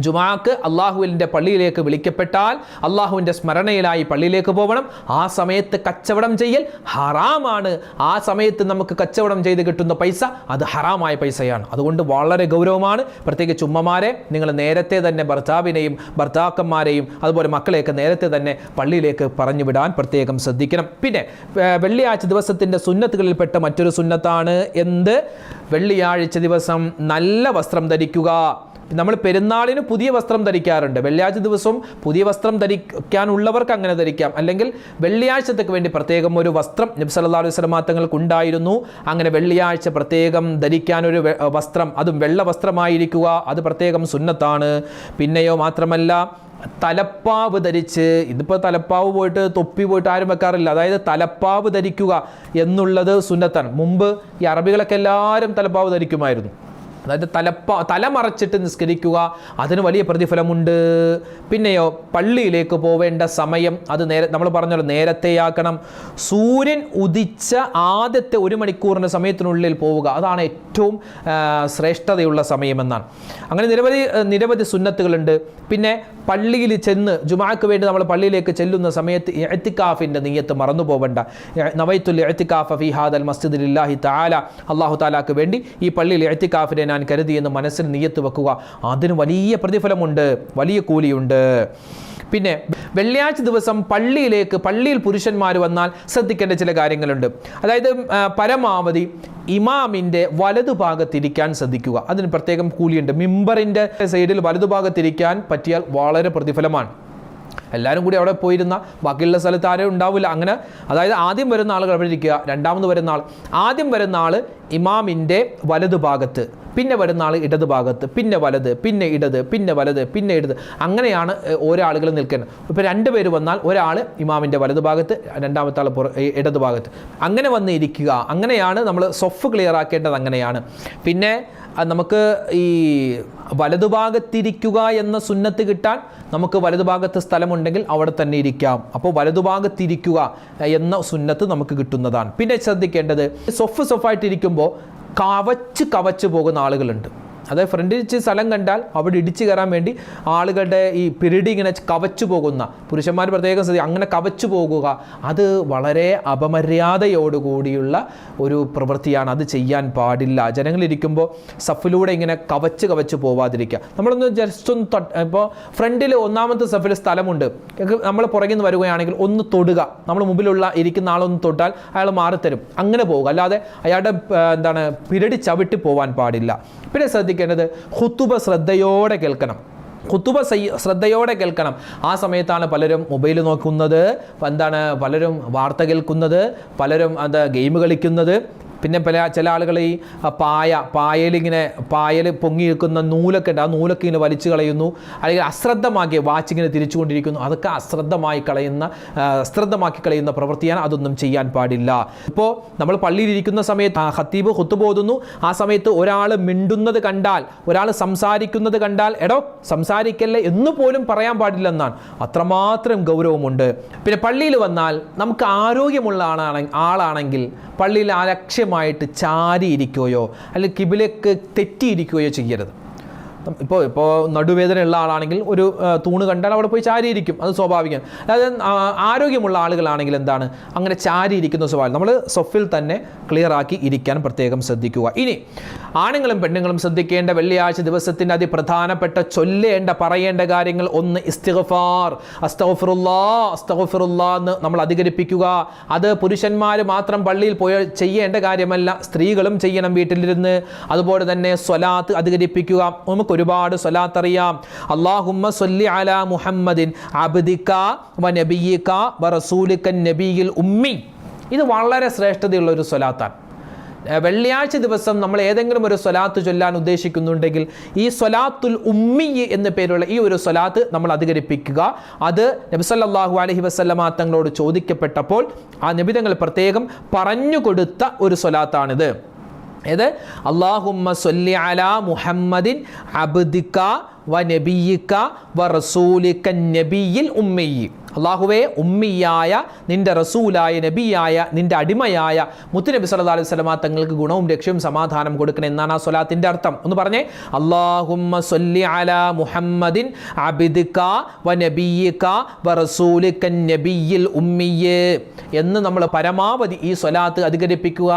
ജുമാക്ക് അള്ളാഹുവിൻ്റെ പള്ളിയിലേക്ക് വിളിക്കപ്പെട്ടാൽ അള്ളാഹുവിൻ്റെ സ്മരണയിലായി പള്ളിയിലേക്ക് പോകണം. ആ സമയത്ത് കച്ചവടം ചെയ്യൽ ഹറാമാണ്. ആ സമയത്ത് നമുക്ക് കച്ചവടം ചെയ്ത് കിട്ടുന്ന പൈസ അത് ഹറാമായ പൈസയാണ്. അതുകൊണ്ട് വളരെ ഗൗരവമാണ്. പ്രത്യേകിച്ച് ഉമ്മമാരെ, നിങ്ങൾ നേരത്തെ തന്നെ ഭർത്താവിനെയും ഭർത്താക്കന്മാരെയും അതുപോലെ മക്കളെയൊക്കെ നേരത്തെ തന്നെ പള്ളിയിലേക്ക് പറഞ്ഞു വിടാൻ പ്രത്യേകം ശ്രദ്ധിക്കണം. പിന്നെ വെള്ളിയാഴ്ച ദിവസത്തിൻ്റെ സുന്നത്തുകളിൽപ്പെട്ട മറ്റൊരു സുന്നത്താണ് എന്ത്? വെള്ളിയാഴ്ച ദിവസം നല്ല വസ്ത്രം ധരിക്കുക. നമ്മൾ പെരുന്നാളിന് പുതിയ വസ്ത്രം ധരിക്കാറുണ്ട്. വെള്ളിയാഴ്ച ദിവസവും പുതിയ വസ്ത്രം ധരിക്കാനുള്ളവർക്ക് അങ്ങനെ ധരിക്കാം. അല്ലെങ്കിൽ വെള്ളിയാഴ്ചത്തേക്ക് വേണ്ടി പ്രത്യേകം ഒരു വസ്ത്രം നബി സല്ലല്ലാഹു അലൈഹി വസല്ലം തങ്ങൾക്ക് ഉണ്ടായിരുന്നു. അങ്ങനെ വെള്ളിയാഴ്ച പ്രത്യേകം ധരിക്കാനൊരു വസ്ത്രം, അതും വെള്ള വസ്ത്രമായിരിക്കുക, അത് പ്രത്യേകം സുന്നത്താണ്. പിന്നെയോ മാത്രമല്ല, തലപ്പാവ് ധരിച്ച്, ഇതിപ്പോൾ തലപ്പാവ് പോയിട്ട് തൊപ്പി പോയിട്ട് ആരും വെക്കാറില്ല. അതായത് തലപ്പാവ് ധരിക്കുക എന്നുള്ളത് സുന്നത്താണ്. മുമ്പ് ഈ അറബികളൊക്കെ എല്ലാവരും തലപ്പാവ് ധരിക്കുമായിരുന്നു. അതായത് തല മറച്ചിട്ട് നിസ്കരിക്കുക, അതിന് വലിയ പ്രതിഫലമുണ്ട്. പിന്നെയോ പള്ളിയിലേക്ക് പോവേണ്ട സമയം അത് നമ്മൾ പറഞ്ഞല്ലോ, നേരത്തെയാക്കണം. സൂര്യൻ ഉദിച്ച ആദ്യത്തെ 1 മണിക്കൂറിൻ്റെ സമയത്തിനുള്ളിൽ പോവുക, അതാണ് ഏറ്റവും ശ്രേഷ്ഠതയുള്ള സമയമെന്നാണ്. അങ്ങനെ നിരവധി സുന്നത്തുകളുണ്ട്. പിന്നെ പള്ളിയിൽ ചെന്ന് ജുമാക്ക് വേണ്ടി നമ്മൾ പള്ളിയിലേക്ക് ചെല്ലുന്ന സമയത്ത് ഇഅ്തികാഫിൻ്റെ നിയ്യത്ത് മറന്നു പോകണ്ട. നവൈത്തുൽ ഇഅ്തികാഫ ഫീ ഹാദൽ മസ്ജിദി ലില്ലാഹി തആല, അല്ലാഹു തആലാക്ക് വേണ്ടി ഈ പള്ളിയിൽ ഇഅ്തികാഫിനെ ഞാൻ കരുതിയെന്ന് മനസ്സിൽ നിയ്യത്ത് വെക്കുക. അതിന് വലിയ പ്രതിഫലമുണ്ട്, വലിയ കൂലിയുണ്ട്. പിന്നെ വെള്ളിയാഴ്ച ദിവസം പള്ളിയിൽ പുരുഷന്മാർ വന്നാൽ ശ്രദ്ധിക്കേണ്ട ചില കാര്യങ്ങളുണ്ട്. അതായത് പരമാവധി ഇമാമിൻ്റെ വലതുഭാഗത്തിരിക്കാൻ ശ്രദ്ധിക്കുക. അതിന് പ്രത്യേകം കൂലിയുണ്ട്. മിമ്പറിൻ്റെ സൈഡിൽ വലതുഭാഗത്തിരിക്കാൻ പറ്റിയാൽ വളരെ പ്രതിഫലമാണ്. എല്ലാവരും കൂടി അവിടെ പോയിരുന്ന ബാക്കിയുള്ള സ്ഥലത്ത് ആരും ഉണ്ടാവില്ല. അങ്ങനെ അതായത് ആദ്യം വരുന്ന ആളുകൾ അവിടെ ഇരിക്കുക, രണ്ടാമത് വരുന്ന ആൾ, ആദ്യം വരുന്ന ആൾ ഇമാമിൻ്റെ വലതുഭാഗത്ത്, പിന്നെ വരുന്ന ആൾ ഇടതുഭാഗത്ത്, പിന്നെ വലത്, പിന്നെ ഇടത്, പിന്നെ വലത്, പിന്നെ ഇടത്, അങ്ങനെയാണ് ഓരോ ആളുകൾ നിൽക്കുന്നത്. ഇപ്പോൾ 2 പേര് വന്നാൽ ഒരാൾ ഇമാമിൻ്റെ വലതുഭാഗത്ത്, രണ്ടാമത്തെ ആൾ ഇടതുഭാഗത്ത്, അങ്ങനെ വന്ന് ഇരിക്കുക. അങ്ങനെയാണ് നമ്മൾ സൊഫ് ക്ലിയർ ആക്കേണ്ടത്. അങ്ങനെയാണ്. പിന്നെ നമുക്ക് ഈ വലതുഭാഗത്തിരിക്കുക എന്ന സുന്നത്ത് കിട്ടാൻ നമുക്ക് വലതുഭാഗത്ത് സ്ഥലമുണ്ടെങ്കിൽ അവിടെ തന്നെ ഇരിക്കാം. അപ്പോൾ വലതുഭാഗത്തിരിക്കുക എന്ന സുന്നത്ത് നമുക്ക് കിട്ടുന്നതാണ്. പിന്നെ ശ്രദ്ധിക്കേണ്ടത്, സൊഫായിട്ടിരിക്കുമ്പോൾ കവച്ച് പോകുന്ന ആളുകളുണ്ട്. അതായത് ഫ്രണ്ടിൽ സ്ഥലം കണ്ടാൽ അവിടെ ഇടിച്ചു കയറാൻ വേണ്ടി ആളുകളുടെ ഈ പിരടി ഇങ്ങനെ കവച്ചു പോകുന്ന, പുരുഷന്മാർ പ്രത്യേകം ശ്രദ്ധിക്കുക, അങ്ങനെ കവച്ചു പോകുക, അത് വളരെ അപമര്യാദയോടുകൂടിയുള്ള ഒരു പ്രവൃത്തിയാണ്. അത് ചെയ്യാൻ പാടില്ല. ജനങ്ങളിരിക്കുമ്പോൾ സഫിലൂടെ ഇങ്ങനെ കവച്ച് പോവാതിരിക്കുക. നമ്മളൊന്ന് ജസ്റ്റ് ഒന്ന് ഇപ്പോൾ ഫ്രണ്ടിൽ ഒന്നാമത്തെ സഫിൽ സ്ഥലമുണ്ട്, നമ്മൾ പുറകിൽ നിന്ന് വരികയാണെങ്കിൽ ഒന്ന് തൊടുക, നമ്മൾ മുമ്പിലുള്ള ഇരിക്കുന്ന ആളൊന്ന് തൊട്ടാൽ അയാൾ മാറിത്തരും, അങ്ങനെ പോവുക. അല്ലാതെ അയാളുടെ പിരടി ചവിട്ടി പോവാൻ പാടില്ല. പിന്നെ ശ്രദ്ധിക്കേണ്ടത് ഖുതുബ ശ്രദ്ധയോടെ കേൾക്കണം. ഖുതുബ ശ്രദ്ധയോടെ കേൾക്കണം. ആ സമയത്താണ് പലരും മൊബൈൽ നോക്കുന്നത്, പലരും വാർത്ത കേൾക്കുന്നത്, പലരും ഗെയിം കളിക്കുന്നത്. പിന്നെ ചില ആളുകൾ ഈ പായൽ പൊങ്ങി നിൽക്കുന്ന നൂലൊക്കെ ഉണ്ട്, ആ നൂലൊക്കെ ഇങ്ങനെ വലിച്ചു കളയുന്നു, അല്ലെങ്കിൽ അശ്രദ്ധമാക്കി വാച്ചിങ്ങനെ തിരിച്ചുകൊണ്ടിരിക്കുന്നു. അതൊക്കെ അശ്രദ്ധമാക്കി കളയുന്ന പ്രവൃത്തിയാണ്. അതൊന്നും ചെയ്യാൻ പാടില്ല. ഇപ്പോൾ നമ്മൾ പള്ളിയിലിരിക്കുന്ന സമയത്ത് ഖത്തീബ് ഖുതുബ ഓതുന്നു, ആ സമയത്ത് ഒരാൾ മിണ്ടുന്നത് കണ്ടാൽ, ഒരാൾ സംസാരിക്കുന്നത് കണ്ടാൽ എടോ സംസാരിക്കല്ലേ എന്ന് പോലും പറയാൻ പാടില്ലെന്നാണ്. അത്രമാത്രം ഗൗരവമുണ്ട്. പിന്നെ പള്ളിയിൽ വന്നാൽ നമുക്ക് ആരോഗ്യമുള്ള ആളാണെങ്കിൽ പള്ളിയിൽ അലക്ഷ്യമായിട്ട് ചാരിയിരിക്കുകയോ അല്ലെങ്കിൽ കിബിലേക്ക് തെറ്റിയിരിക്കുകയോ ചെയ്യരുത്. ഇപ്പോൾ നടുവേദനയുള്ള ആളാണെങ്കിൽ ഒരു തൂണ് കണ്ടാൽ അവിടെ പോയി ചാരിയിരിക്കും, അത് സ്വാഭാവികം. അതായത് ആരോഗ്യമുള്ള ആളുകളാണെങ്കിൽ എന്താണ്, അങ്ങനെ ചാരിയിരിക്കുന്ന സ്വഭാവം. നമ്മൾ സൊഫിൽ തന്നെ ക്ലിയർ ആക്കി ഇരിക്കാൻ പ്രത്യേകം ശ്രദ്ധിക്കുക. ഇനി ആണുങ്ങളും പെണ്ണുങ്ങളും ശ്രദ്ധിക്കേണ്ട വെള്ളിയാഴ്ച ദിവസത്തിൻ്റെ അതിപ്രധാനപ്പെട്ട പറയേണ്ട കാര്യങ്ങൾ: ഒന്ന് ഇസ്തിഗ്ഫാർ, അസ്തഗ്ഫിറുല്ലാ എന്ന് നമ്മൾ അധികരിപ്പിക്കുക. അത് പുരുഷന്മാർ മാത്രം പള്ളിയിൽ പോയി ചെയ്യേണ്ട കാര്യമല്ല, സ്ത്രീകളും ചെയ്യണം വീട്ടിലിരുന്ന്. അതുപോലെ തന്നെ സ്വലാത്ത് അധികരിപ്പിക്കുക. ഒരുപാട് സ്വലാത്ത് അറിയാം. അല്ലാഹുമ്മ സ്വല്ലി അലാ മുഹമ്മദിൻ അബ്ദിക വ നബിയിക വ റസൂലിക നബിയിൽ ഉമ്മി. ഇത് വളരെ ശ്രേഷ്ഠതയുള്ള ഒരു സ്വലാത്താണ്. വെള്ളിയാഴ്ച ദിവസം നമ്മൾ ഏതെങ്കിലും ഒരു സ്വലാത്ത് ചൊല്ലാൻ ഉദ്ദേശിക്കുന്നുണ്ടെങ്കിൽ ഈ സ്വലാത്തുൽ ഉമ്മി എന്ന പേരുള്ള ഈ ഒരു സ്വലാത്ത് നമ്മൾ അധികരിപ്പിക്കുക. അത് നബി സല്ലല്ലാഹു അലൈഹി വസല്ലമ തങ്ങളോട് ചോദിക്കപ്പെട്ടപ്പോൾ ആ നബി തങ്ങൾ പ്രത്യേകം പറഞ്ഞു കൊടുത്ത ഒരു സ്വലാത്താണിത്. ഏത്? അല്ലാഹുമ്മ സ്വല്ലി അലാ മുഹമ്മദിൻ അബ്ദിക വ നബിയിക വ റസൂലിക നബിയിൽ ഉമ്മി. അള്ളാഹുവേ, ഉമ്മിയായ നിന്റെ റസൂലായ നബിയായ നിന്റെ അടിമയായ മുത്തുനബി സല്ലല്ലാഹു അലൈഹി വസല്ലമ തങ്ങൾക്ക് ഗുണവും രക്ഷയും സമാധാനം കൊടുക്കണം എന്നാണ് ആ സ്വലാത്തിന്റെ അർത്ഥം. ഒന്ന് പറഞ്ഞേ, അല്ലാഹുമ്മ സ്വല്ലി അലാ മുഹമ്മദിൻ അബ്ദിക വ നബിയിക വ റസൂലിക നബിയിൽ ഉമ്മി എന്ന് നമ്മൾ പരമാവധി ഈ സ്വലാത്ത് അധികരിപ്പിക്കുക.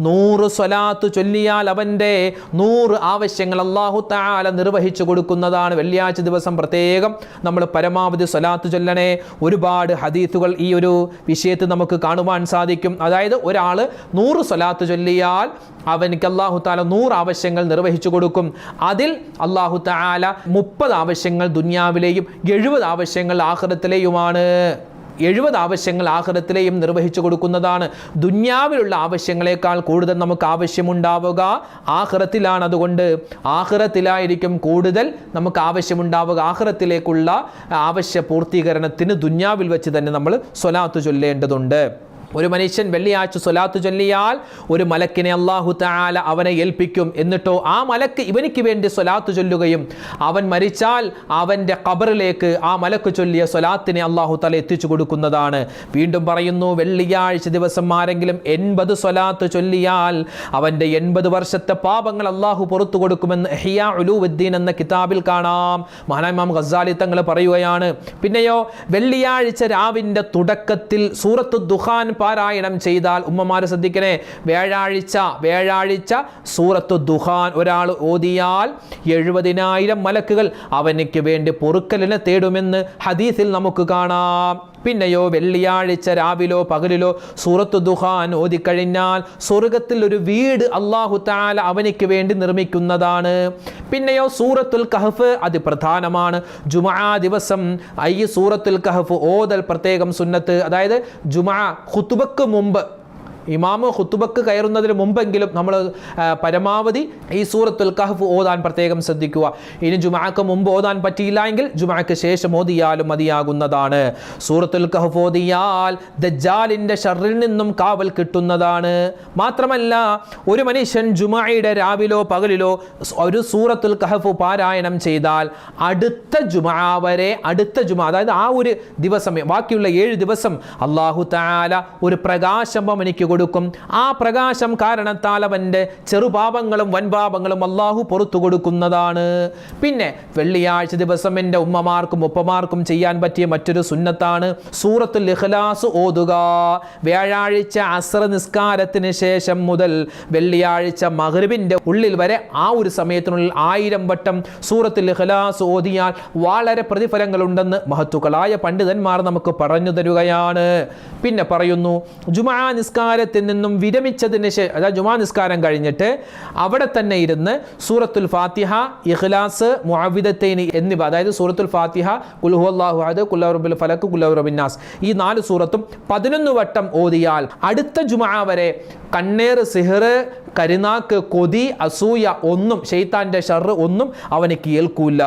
100 സ്വലാത്ത് ചൊല്ലിയാൽ അവൻ്റെ 100 ആവശ്യങ്ങൾ അല്ലാഹു തആല നിർവഹിച്ചു കൊടുക്കുന്നതാണ്. വെള്ളിയാഴ്ച ദിവസം പ്രത്യേകം നമ്മൾ പരമാവധി സ്വലാത്ത് ചൊല്ലണേ. ഒരുപാട് ഹദീസുകൾ ഈ ഒരു വിഷയത്തിൽ നമുക്ക് കാണുവാൻ സാധിക്കും. അതായത് ഒരാൾ 100 സ്വലാത്ത് ചൊല്ലിയാൽ അവനിക്ക് അല്ലാഹു തആല 100 ആവശ്യങ്ങൾ നിർവഹിച്ചു കൊടുക്കും. അതിൽ അല്ലാഹു തആല 30 ആവശ്യങ്ങൾ ദുനിയാവിലെയും 70 ആവശ്യങ്ങൾ ആഖിറത്തിലെയുമാണ്. 70 ആവശ്യങ്ങൾ ആഖിറത്തിലെയും നിർവഹിച്ചു കൊടുക്കുന്നതാണ്. ദുന്യാവിലുള്ള ആവശ്യങ്ങളെക്കാൾ കൂടുതൽ നമുക്ക് ആവശ്യമുണ്ടാവുക ആഖിറത്തിലാണ്. അതുകൊണ്ട് ആഖിറത്തിലായിരിക്കും കൂടുതൽ നമുക്ക് ആവശ്യമുണ്ടാവുക. ആഖിറത്തിലേക്കുള്ള ആവശ്യ പൂർത്തീകരണത്തിന് ദുന്യാവിൽ വെച്ച് തന്നെ നമ്മൾ സ്വലാത്ത് ചൊല്ലേണ്ടതുണ്ട്. ഒരു മനുഷ്യൻ വെള്ളിയാഴ്ച സ്വലാത്ത് ചൊല്ലിയാൽ ഒരു മലക്കിനെ അല്ലാഹു തആല അവനെ ഏൽപ്പിക്കും. എന്നിട്ടോ ആ മലക്ക് ഇവനിക്ക് വേണ്ടി സ്വലാത്ത് ചൊല്ലുകയും അവൻ മരിച്ചാൽ അവൻ്റെ ഖബറിലേക്ക് ആ മലക്ക് ചൊല്ലിയ സ്വലാത്തിനെ അല്ലാഹു തആല എത്തിച്ചു കൊടുക്കുന്നതാണ്. വീണ്ടും പറയുന്നു, വെള്ളിയാഴ്ച ദിവസം ആരെങ്കിലും 80 സ്വലാത്ത് ചൊല്ലിയാൽ അവൻ്റെ 80 വർഷത്തെ പാപങ്ങൾ അല്ലാഹു പുറത്തു കൊടുക്കുമെന്ന് ഇഹ്യാ ഉലൂവുദ്ദീൻ എന്ന കിതാബിൽ കാണാം. മഹാനായ ഇമാം ഗസാലി തങ്ങൾ പറയുകയാണ്. പിന്നെയോ വെള്ളിയാഴ്ച രാവിൻ്റെ തുടക്കത്തിൽ സൂറത്തു ദുഖാൻ പാരായണം ചെയ്താൽ, ഉമ്മമാരെ ശ്രദ്ധിക്കണേ, വ്യാഴാഴ്ച സൂറത്തു ദുഖാൻ ഒരാൾ ഓതിയാൽ 70,000 മലക്കുകൾ അവനിക്ക് വേണ്ടി പൊറുക്കലിനെ തേടുമെന്ന് ഹദീസിൽ നമുക്ക് കാണാം. പിന്നെയോ വെള്ളിയാഴ്ച രാവിലോ പകലിലോ സൂറത്തു ദുഖാൻ ഓതിക്കഴിഞ്ഞാൽ സ്വർഗത്തിൽ ഒരു വീട് അല്ലാഹു തആല അവനിക്ക് വേണ്ടി നിർമ്മിക്കുന്നതാണ്. പിന്നെയോ സൂറത്തുൽ കഹ്ഫ് അതിപ്രധാനമാണ്. ജുമുഅ ദിവസം ഈ സൂറത്തുൽ കഹ്ഫ് ഓതൽ പ്രത്യേകം സുന്നത്ത്. അതായത് ജുമുഅ ഖുതുബക്ക് മുമ്പ്, ഇമാമ് ഖുതുബക്ക് കയറുന്നതിന് മുമ്പെങ്കിലും നമ്മൾ പരമാവധി ഈ സൂറത്തുൽ കഹ്ഫ് ഓതാൻ പ്രത്യേകം ശ്രദ്ധിക്കുക. ഇനി ജുമുഅക്ക് മുമ്പ് ഓതാൻ പറ്റിയില്ല എങ്കിൽ ജുമുഅക്ക് ശേഷം ഓതിയാലും മതിയാകുന്നതാണ്. സൂറത്തുൽ കഹ്ഫ് ഓതിയാൽ ദജ്ജാലിൻ്റെ ഷർറിൽ നിന്നും കാവൽ കിട്ടുന്നതാണ്. മാത്രമല്ല ഒരു മനുഷ്യൻ ജുമുഅയുടെ രാവിലോ പകലിലോ ഒരു സൂറത്തുൽ കഹ്ഫ് പാരായണം ചെയ്താൽ അടുത്ത ജുമുഅ വരെ, അതായത് ആ ഒരു ദിവസം, ബാക്കിയുള്ള 7 ദിവസം അല്ലാഹു തആല ഒരു പ്രകാശം അവനിക്ക് കൊടുക്കും. ആ പ്രകാശം കാരണത്താൽ അവൻ്റെ ചെറുപാപങ്ങളും വൻപാപങ്ങളും അള്ളാഹു പുറത്തു കൊടുക്കുന്നതാണ്. പിന്നെ വെള്ളിയാഴ്ച ദിവസം എൻ്റെ ഉമ്മമാർക്കും ഉപ്പമാർക്കും ചെയ്യാൻ പറ്റിയ മറ്റൊരു സുന്നത്താണ് സൂറത്തുൽ ഇഖ്ലാസ് ഓതുക. വ്യാഴാഴ്ച അസ്ർ നിസ്കാരത്തിന് ശേഷം മുതൽ വെള്ളിയാഴ്ച മഗ്രിബിൻ്റെ ഉള്ളിൽ വരെ ആ ഒരു സമയത്തിനുള്ളിൽ 1000 വട്ടം സൂറത്തുൽ ഇഖ്ലാസ് ഓതിയാൽ വളരെ പ്രതിഫലങ്ങളുണ്ടെന്ന് മഹത്തുക്കളായ പണ്ഡിതന്മാർ നമുക്ക് പറഞ്ഞു തരുകയാണ്. പിന്നെ പറയുന്നു ജുമാ നിസ്കാരത്തിൽ നിന്നും വിരമിച്ചതിന് ശേഷം, അതായത് ജുമാ നിസ്കാരം കഴിഞ്ഞിട്ട് അവിടെ തന്നെ ഇരുന്ന് സൂറത്തുൽ ഫാത്തിഹ, ഇഖ്ലാസ്, മുഅവ്വിദത്തൈനി എന്നിവ, അതായത് സൂറത്തുൽ ഫാത്തിഹ, ഖുൽ ഹുവല്ലാഹു അഹദ്, ഖുൽ അഊദു ബിറബ്ബിൽ ഫലഖ്, ഖുൽ അഊദു ബിറബ്ബിൻ നാസ്, ഈ 4 സൂറത്തും 11 വട്ടം ഓതിയാൽ അടുത്ത ജുമാ വരെ കണ്ണേർ, സിഹർ, കരുനാക്ക്, കൊതി, അസൂയ ഒന്നും, ശൈത്താന്റെ ഷർറ് ഒന്നും അവന് കേൾക്കൂല.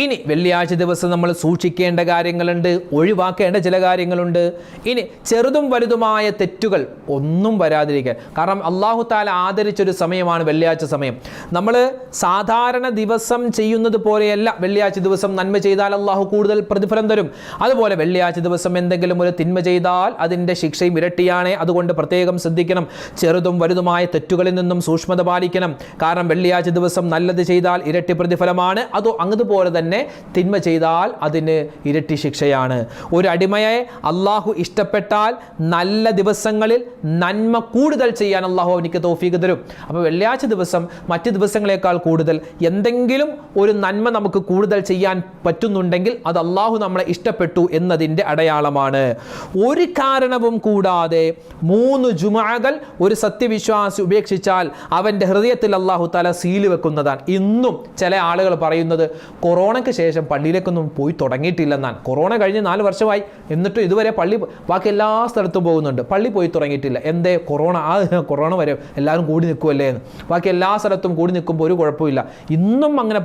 ഇനി വെള്ളിയാഴ്ച ദിവസം നമ്മൾ സൂക്ഷിക്കേണ്ട കാര്യങ്ങളുണ്ട്, ഒഴിവാക്കേണ്ട ചില കാര്യങ്ങളുണ്ട്. ഇനി ചെറുതും വലുതുമായ തെറ്റുകൾ ഒന്നും വരാതിരിക്കാൻ, കാരണം അല്ലാഹു തആല ആദരിച്ചൊരു സമയമാണ് വെള്ളിയാഴ്ച സമയം. നമ്മൾ സാധാരണ ദിവസം ചെയ്യുന്നത് പോലെയല്ല വെള്ളിയാഴ്ച ദിവസം. നന്മ ചെയ്താൽ അല്ലാഹു കൂടുതൽ പ്രതിഫലം തരും. അതുപോലെ വെള്ളിയാഴ്ച ദിവസം എന്തെങ്കിലും ഒരു തിന്മ ചെയ്താൽ അതിൻ്റെ ശിക്ഷയും ഇരട്ടിയാണ്. അതുകൊണ്ട് പ്രത്യേകം ശ്രദ്ധിക്കണം. ചെറുതും വലുതുമായ തെറ്റുകളിൽ നിന്നും സൂക്ഷ്മത പാലിക്കണം. കാരണം വെള്ളിയാഴ്ച ദിവസം നല്ലത് ചെയ്താൽ ഇരട്ടി പ്രതിഫലമാണ്. അതുപോലെ തന്നെ തിന്മ ചെയ്താൽ അതിന് ഇരട്ടി ശിക്ഷയാണ്. ഒരു അടിമയെ അള്ളാഹു ഇഷ്ടപ്പെട്ടാൽ നല്ല ദിവസങ്ങളിൽ നന്മ കൂടുതൽ ചെയ്യാൻ അള്ളാഹു അവനിക്ക് തൗഫീഖ് തരും. അപ്പോൾ വെള്ളിയാഴ്ച ദിവസം മറ്റ് ദിവസങ്ങളെക്കാൾ കൂടുതൽ എന്തെങ്കിലും ഒരു നന്മ നമുക്ക് കൂടുതൽ ചെയ്യാൻ പറ്റുന്നുണ്ടെങ്കിൽ അത് അള്ളാഹു നമ്മളെ ഇഷ്ടപ്പെട്ടു എന്നതിൻ്റെ അടയാളമാണ്. ഒരു കാരണവും കൂടാതെ 3 ജുമുഅകൾ ഒരു സത്യവിശ്വാസി ഉപേക്ഷിച്ചാൽ അവൻ്റെ ഹൃദയത്തിൽ അള്ളാഹു തആല സീല് വെക്കുന്നതാണ്. ഇന്നും ചില ആളുകൾ പറയുന്നത് കൊറോണയ്ക്ക് ശേഷം പള്ളിയിലേക്കൊന്നും പോയി തുടങ്ങിയിട്ടില്ലെന്നാണ്. കൊറോണ കഴിഞ്ഞ് 4 വർഷമായി, എന്നിട്ടും ഇതുവരെ ബാക്കി എല്ലാ സ്ഥലത്തും പോകുന്നുണ്ട്, പള്ളി പോയി തുടങ്ങിയിട്ടില്ല. എന്തേ? കൊറോണ വരെ എല്ലാവരും കൂടി നിൽക്കുമല്ലേ എന്ന്. ബാക്കി എല്ലാ സ്ഥലത്തും കൂടി നിൽക്കുമ്പോൾ ഒരു കുഴപ്പമില്ല. ഇന്നും അങ്ങനെ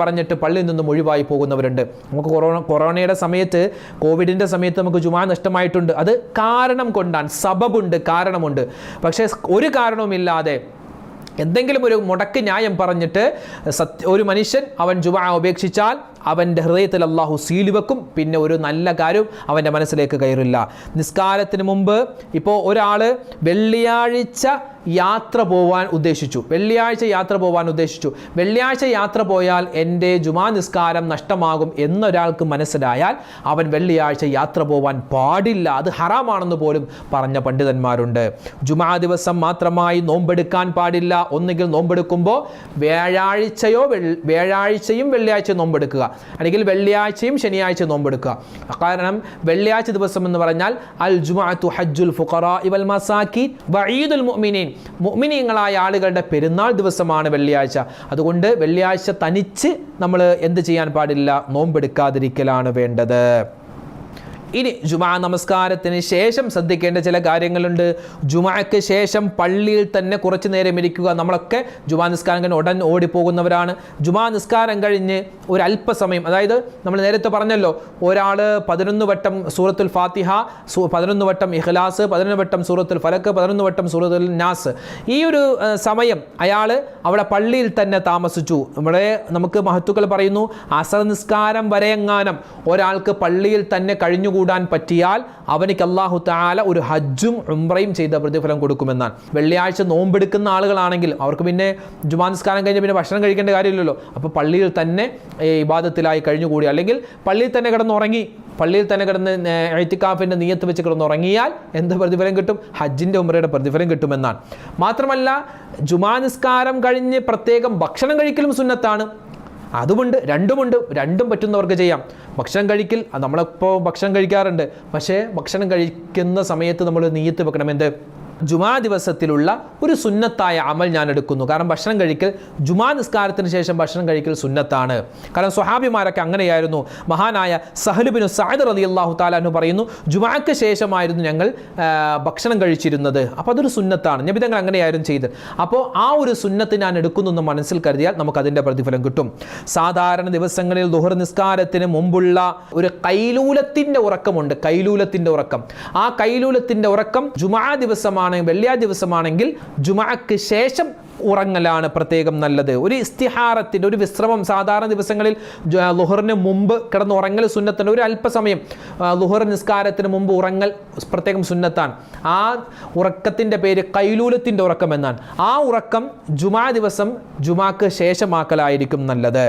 പറഞ്ഞിട്ട് പള്ളിയിൽ നിന്നും ഒഴിവായി പോകുന്നവരുണ്ട്. നമുക്ക് കൊറോണയുടെ സമയത്ത്, കോവിഡിൻ്റെ സമയത്ത് നമുക്ക് ജുമാ നഷ്ടമായിട്ടുണ്ട്. അത് കാരണം കൊണ്ടാണ്, സബബുണ്ട്, കാരണമുണ്ട്. പക്ഷേ ഒരു കാരണവുമില്ലാതെ എന്തെങ്കിലും ഒരു മുടക്ക് ന്യായം പറഞ്ഞിട്ട് ഒരു മനുഷ്യൻ അവൻ ജുമാ ഉപേക്ഷിച്ചാൽ അവൻ്റെ ഹൃദയത്തിൽ അള്ളാഹു സീല് വെക്കും. പിന്നെ ഒരു നല്ല കാര്യം അവൻ്റെ മനസ്സിലേക്ക് കയറില്ല. നിസ്കാരത്തിന് മുമ്പ് ഇപ്പോൾ ഒരാൾ വെള്ളിയാഴ്ച യാത്ര പോവാൻ ഉദ്ദേശിച്ചു, വെള്ളിയാഴ്ച യാത്ര പോയാൽ എൻ്റെ ജുമാ നിസ്കാരം നഷ്ടമാകും എന്നൊരാൾക്ക് മനസ്സിലായാൽ അവൻ വെള്ളിയാഴ്ച യാത്ര പോവാൻ പാടില്ല. അത് ഹറാമാണെന്ന് പോലും പറഞ്ഞ പണ്ഡിതന്മാരുണ്ട്. ജുമാ ദിവസം മാത്രമായി നോമ്പെടുക്കാൻ പാടില്ല. ഒന്നുകിൽ നോമ്പെടുക്കുമ്പോൾ വ്യാഴാഴ്ചയും വെള്ളിയാഴ്ചയും നോമ്പെടുക്കുക, അല്ലെങ്കിൽ വെള്ളിയാഴ്ചയും ശനിയാഴ്ച നോമ്പെടുക്കുക. കാരണം വെള്ളിയാഴ്ച ദിവസം എന്ന് പറഞ്ഞാൽ അൽ ജുമുഅത്തു ഹജ്ജുൽ ഫുഖറാഇ വൽ മസാകീൻ വഈദുൽ മുഅ്മിനീൻ, മുഅ്മിനീങ്ങളായ ആളുകളുടെ പെരുന്നാൾ ദിവസമാണ് വെള്ളിയാഴ്ച. അതുകൊണ്ട് വെള്ളിയാഴ്ച തനിച്ച് നമ്മൾ എന്ത് ചെയ്യാൻ പാടില്ല? നോമ്പെടുക്കാതിരിക്കലാണ് വേണ്ടത്. ഇനി ജുമാ നമസ്കാരത്തിന് ശേഷം ശ്രദ്ധിക്കേണ്ട ചില കാര്യങ്ങളുണ്ട്. ജുമാക്ക് ശേഷം പള്ളിയിൽ തന്നെ കുറച്ച് നേരം ഇരിക്കുക. നമ്മളൊക്കെ ജുമാ നിസ്കാരം കഴിഞ്ഞ് ഉടൻ ഓടിപ്പോകുന്നവരാണ്. ജുമാ നിസ്കാരം കഴിഞ്ഞ് ഒരു അല്പസമയം, അതായത് നമ്മൾ നേരത്തെ പറഞ്ഞല്ലോ, ഒരാൾ 11 വട്ടം സൂറത്തുൽ ഫാത്തിഹ, 11 വട്ടം ഇഖ്ലാസ്, 11 വട്ടം സൂറത്തുൽ ഫലക്ക്, 11 വട്ടം സൂറത്തുൽ നാസ്, ഈ ഒരു സമയം അയാൾ അവിടെ പള്ളിയിൽ തന്നെ താമസിച്ചു. നമുക്ക് മഹത്തുക്കൾ പറയുന്നു, അസർ നിസ്കാരം വരെയെങ്ങാനും ഒരാൾക്ക് പള്ളിയിൽ തന്നെ കഴിഞ്ഞുകൂടാൻ പറ്റിയാൽ അവനിക്ക് അല്ലാഹു തആല ഒരു ഹജ്ജും ഉംറയും ചെയ്ത പ്രതിഫലം കൊടുക്കുമെന്നാണ്. വെള്ളിയാഴ്ച നോമ്പെടുക്കുന്ന ആളുകളാണെങ്കിൽ അവർക്ക് പിന്നെ ജുമാ നിസ്കാരം കഴിഞ്ഞ് പിന്നെ ഭക്ഷണം കഴിക്കേണ്ട കാര്യമില്ലല്ലോ. അപ്പോൾ പള്ളിയിൽ തന്നെ ഇബാദത്തിലായി കഴിഞ്ഞുകൂടി, അല്ലെങ്കിൽ പള്ളിയിൽ തന്നെ കിടന്ന് ഇഅ്തികാഫിൻ്റെ നിയ്യത്ത് വെച്ച് കിടന്നുറങ്ങിയാൽ എന്ത് പ്രതിഫലം കിട്ടും? ഹജ്ജിൻ്റെ ഉംറയുടെ പ്രതിഫലം കിട്ടുമെന്നാണ്. മാത്രമല്ല ജുമാ നിസ്കാരം കഴിഞ്ഞ് പ്രത്യേകം ഭക്ഷണം കഴിക്കലും സുന്നത്താണ്. അതുമുണ്ട്, രണ്ടും പറ്റുന്നവർക്ക് ചെയ്യാം. ഭക്ഷണം കഴിക്കൽ, നമ്മളിപ്പോൾ ഭക്ഷണം കഴിക്കാറുണ്ട്, പക്ഷേ ഭക്ഷണം കഴിക്കുന്ന സമയത്ത് നമ്മൾ നിയ്യത്ത് വെക്കണം. എന്ത്? ജുമാ ദിവസത്തിലുള്ള ഒരു സുന്നത്തായ അമൽ ഞാൻ എടുക്കുന്നു. കാരണം ഭക്ഷണം കഴിക്കൽ, ജുമാ നിസ്കാരത്തിന് ശേഷം ഭക്ഷണം കഴിക്കൽ സുന്നത്താണ്. കാരണം സ്വഹാബിമാരൊക്കെ അങ്ങനെയായിരുന്നു. മഹാനായ സഹൽ ബിൻ സഅദ് റളിയല്ലാഹു തആല അൻഹു പറയുന്നു, ജുമാക്ക് ശേഷമായിരുന്നു ഞങ്ങൾ ഭക്ഷണം കഴിച്ചിരുന്നത്. അപ്പോൾ അതൊരു സുന്നത്താണ്, നബി തങ്ങൾ അങ്ങനെയായിരുന്നു ചെയ്തത്. അപ്പോൾ ആ ഒരു സുന്നത്ത് ഞാൻ എടുക്കുന്നു എന്ന് മനസ്സിൽ കരുതിയാൽ നമുക്കതിൻ്റെ പ്രതിഫലം കിട്ടും. സാധാരണ ദിവസങ്ങളിൽ ദുഹർ നിസ്കാരത്തിന് മുമ്പുള്ള ഒരു കൈലൂലത്തിൻ്റെ ഉറക്കമുണ്ട്, ആ കൈലൂലത്തിൻ്റെ ഉറക്കം ജുമാ ദിവസമാണ്, വെള്ളിയാഴ്ച ദിവസമാണെങ്കിൽ ജുമാക്ക് ശേഷം ഉറങ്ങലാണ് പ്രത്യേകം നല്ലത്. ഒരു ഇസ്തിഹാറത്തിൻ്റെ ഒരു വിശ്രമം സാധാരണ ദിവസങ്ങളിൽ ളുഹറിന് മുമ്പ് കിടന്ന് ഉറങ്ങൽ സുന്നത്തുണ്ട്. ഒരു അല്പസമയം ളുഹർ നിസ്കാരത്തിന് മുമ്പ് ഉറങ്ങൽ പ്രത്യേകം സുന്നത്താണ്. ആ ഉറക്കത്തിൻ്റെ പേര് കൈലൂലത്തിൻ്റെ ഉറക്കം എന്നാണ്. ആ ഉറക്കം ജുമാ ദിവസം ജുമാക്ക് ശേഷമാക്കലായിരിക്കും നല്ലത്.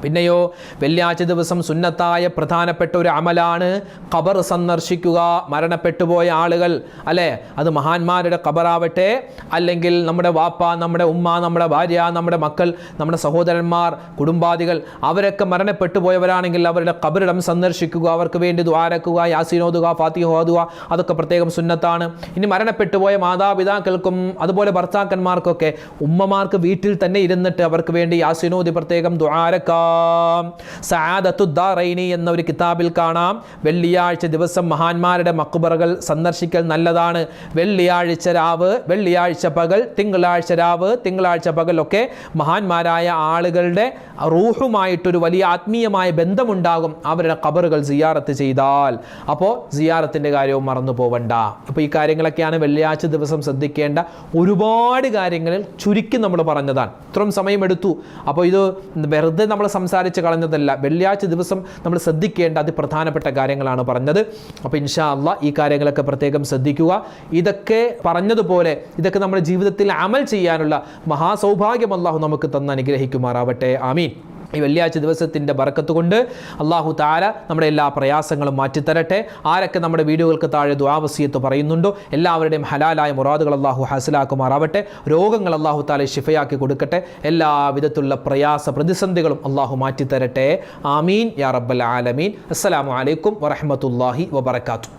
പിന്നെയോ വെള്ളിയാഴ്ച ദിവസം സുന്നത്തായ പ്രധാനപ്പെട്ട ഒരു അമലാണ് ഖബർ സന്ദർശിക്കുക. മരണപ്പെട്ടുപോയ ആളുകൾ, അല്ലേ, അത് മഹാന്മാരുടെ ഖബറാവട്ടെ, അല്ലെങ്കിൽ നമ്മുടെ വാപ്പ, നമ്മുടെ ഉമ്മ, നമ്മുടെ ഭാര്യ, നമ്മുടെ മക്കൾ, നമ്മുടെ സഹോദരന്മാർ, കുടുംബാദികൾ, അവരൊക്കെ മരണപ്പെട്ടു പോയവരാണെങ്കിൽ അവരുടെ ഖബറിടം സന്ദർശിക്കുക, അവർക്ക് വേണ്ടി ദുആരക്കുക, യാസീൻ ഓതുക, ഫാത്തിഹ ഓതുക, അതൊക്കെ പ്രത്യേകം സുന്നത്താണ്. ഇനി മരണപ്പെട്ടുപോയ മാതാപിതാക്കൾക്കും അതുപോലെ ഭർത്താക്കന്മാർക്കൊക്കെ ഉമ്മമാർക്ക് വീട്ടിൽ തന്നെ ഇരുന്നിട്ട് അവർക്ക് വേണ്ടി യാസീൻ ഓതി പ്രത്യേകം ദുആരക്കാം. സഅദത്തുദ്ദാറൈനി എന്ന ഒരു കിതാബിൽ കാണാം, വെള്ളിയാഴ്ച ദിവസം മഹാന്മാരുടെ മഖ്ബറകൾ സന്ദർശിക്കൽ നല്ലതാണ്. വെള്ളിയാഴ്ച രാവ്, വെള്ളിയാഴ്ച പകൽ, തിങ്കളാഴ്ച രാവ്, തിങ്കളാഴ്ച പകലൊക്കെ മഹാന്മാരായ ആളുകളുടെ റൂഹുമായിട്ടൊരു വലിയ ആത്മീയമായ ബന്ധമുണ്ടാകും അവരുടെ ഖബറുകൾ സിയാറത്ത് ചെയ്താൽ. അപ്പോൾ സിയാറത്തിൻ്റെ കാര്യവും മറന്നു പോവണ്ട. അപ്പോൾ ഈ കാര്യങ്ങളൊക്കെയാണ് വെള്ളിയാഴ്ച ദിവസം ശ്രദ്ധിക്കേണ്ട ഒരുപാട് കാര്യങ്ങളിൽ ചുരുക്കി നമ്മൾ പറഞ്ഞതാണ്. ഇത്രയും സമയമെടുത്തു. അപ്പോൾ ഇത് വെറുതെ നമ്മൾ സംസാരിച്ച് കളഞ്ഞതല്ല. വെള്ളിയാഴ്ച ദിവസം നമ്മൾ ശ്രദ്ധിക്കേണ്ട അതിപ്രധാനപ്പെട്ട കാര്യങ്ങളാണ് പറഞ്ഞത്. അപ്പോൾ ഇൻഷാ അല്ലാഹ് ഈ കാര്യങ്ങളൊക്കെ പ്രത്യേകം ശ്രദ്ധിക്കുക. ഇതൊക്കെ പറഞ്ഞതുപോലെ ഇതൊക്കെ നമ്മുടെ ജീവിതത്തിൽ അമൽ ചെയ്യാനുള്ള മഹാസൗഭാഗ്യം അല്ലാഹു നമുക്ക് തന്ന് അനുഗ്രഹിക്കുമാറാവട്ടെ. ആമീൻ. ഈ വെള്ളിയാഴ്ച ദിവസത്തിൻ്റെ ബറക്കത്ത് കൊണ്ട് അല്ലാഹു തആല നമ്മുടെ എല്ലാ പ്രയാസങ്ങളും മാറ്റിത്തരട്ടെ. ആരൊക്കെ നമ്മുടെ വീഡിയോകൾക്ക് താഴെ ദുആ വസിയത്ത് പറയുന്നുണ്ടോ എല്ലാവരുടെയും ഹലാലായ മുറാദുകൾ അല്ലാഹു ഹാസിലാക്കുമാറാവട്ടെ. രോഗങ്ങൾ അല്ലാഹു തആല ശിഫയാക്കി കൊടുക്കട്ടെ. എല്ലാ വിധത്തിലുള്ള പ്രയാസ പ്രതിസന്ധികളും അല്ലാഹു മാറ്റിത്തരട്ടെ. ആമീൻ യാ റബ്ബൽ ആലമീൻ. അസ്സലാമു അലൈക്കും വറഹ്മത്തുള്ളാഹി വബറകാതുഹു.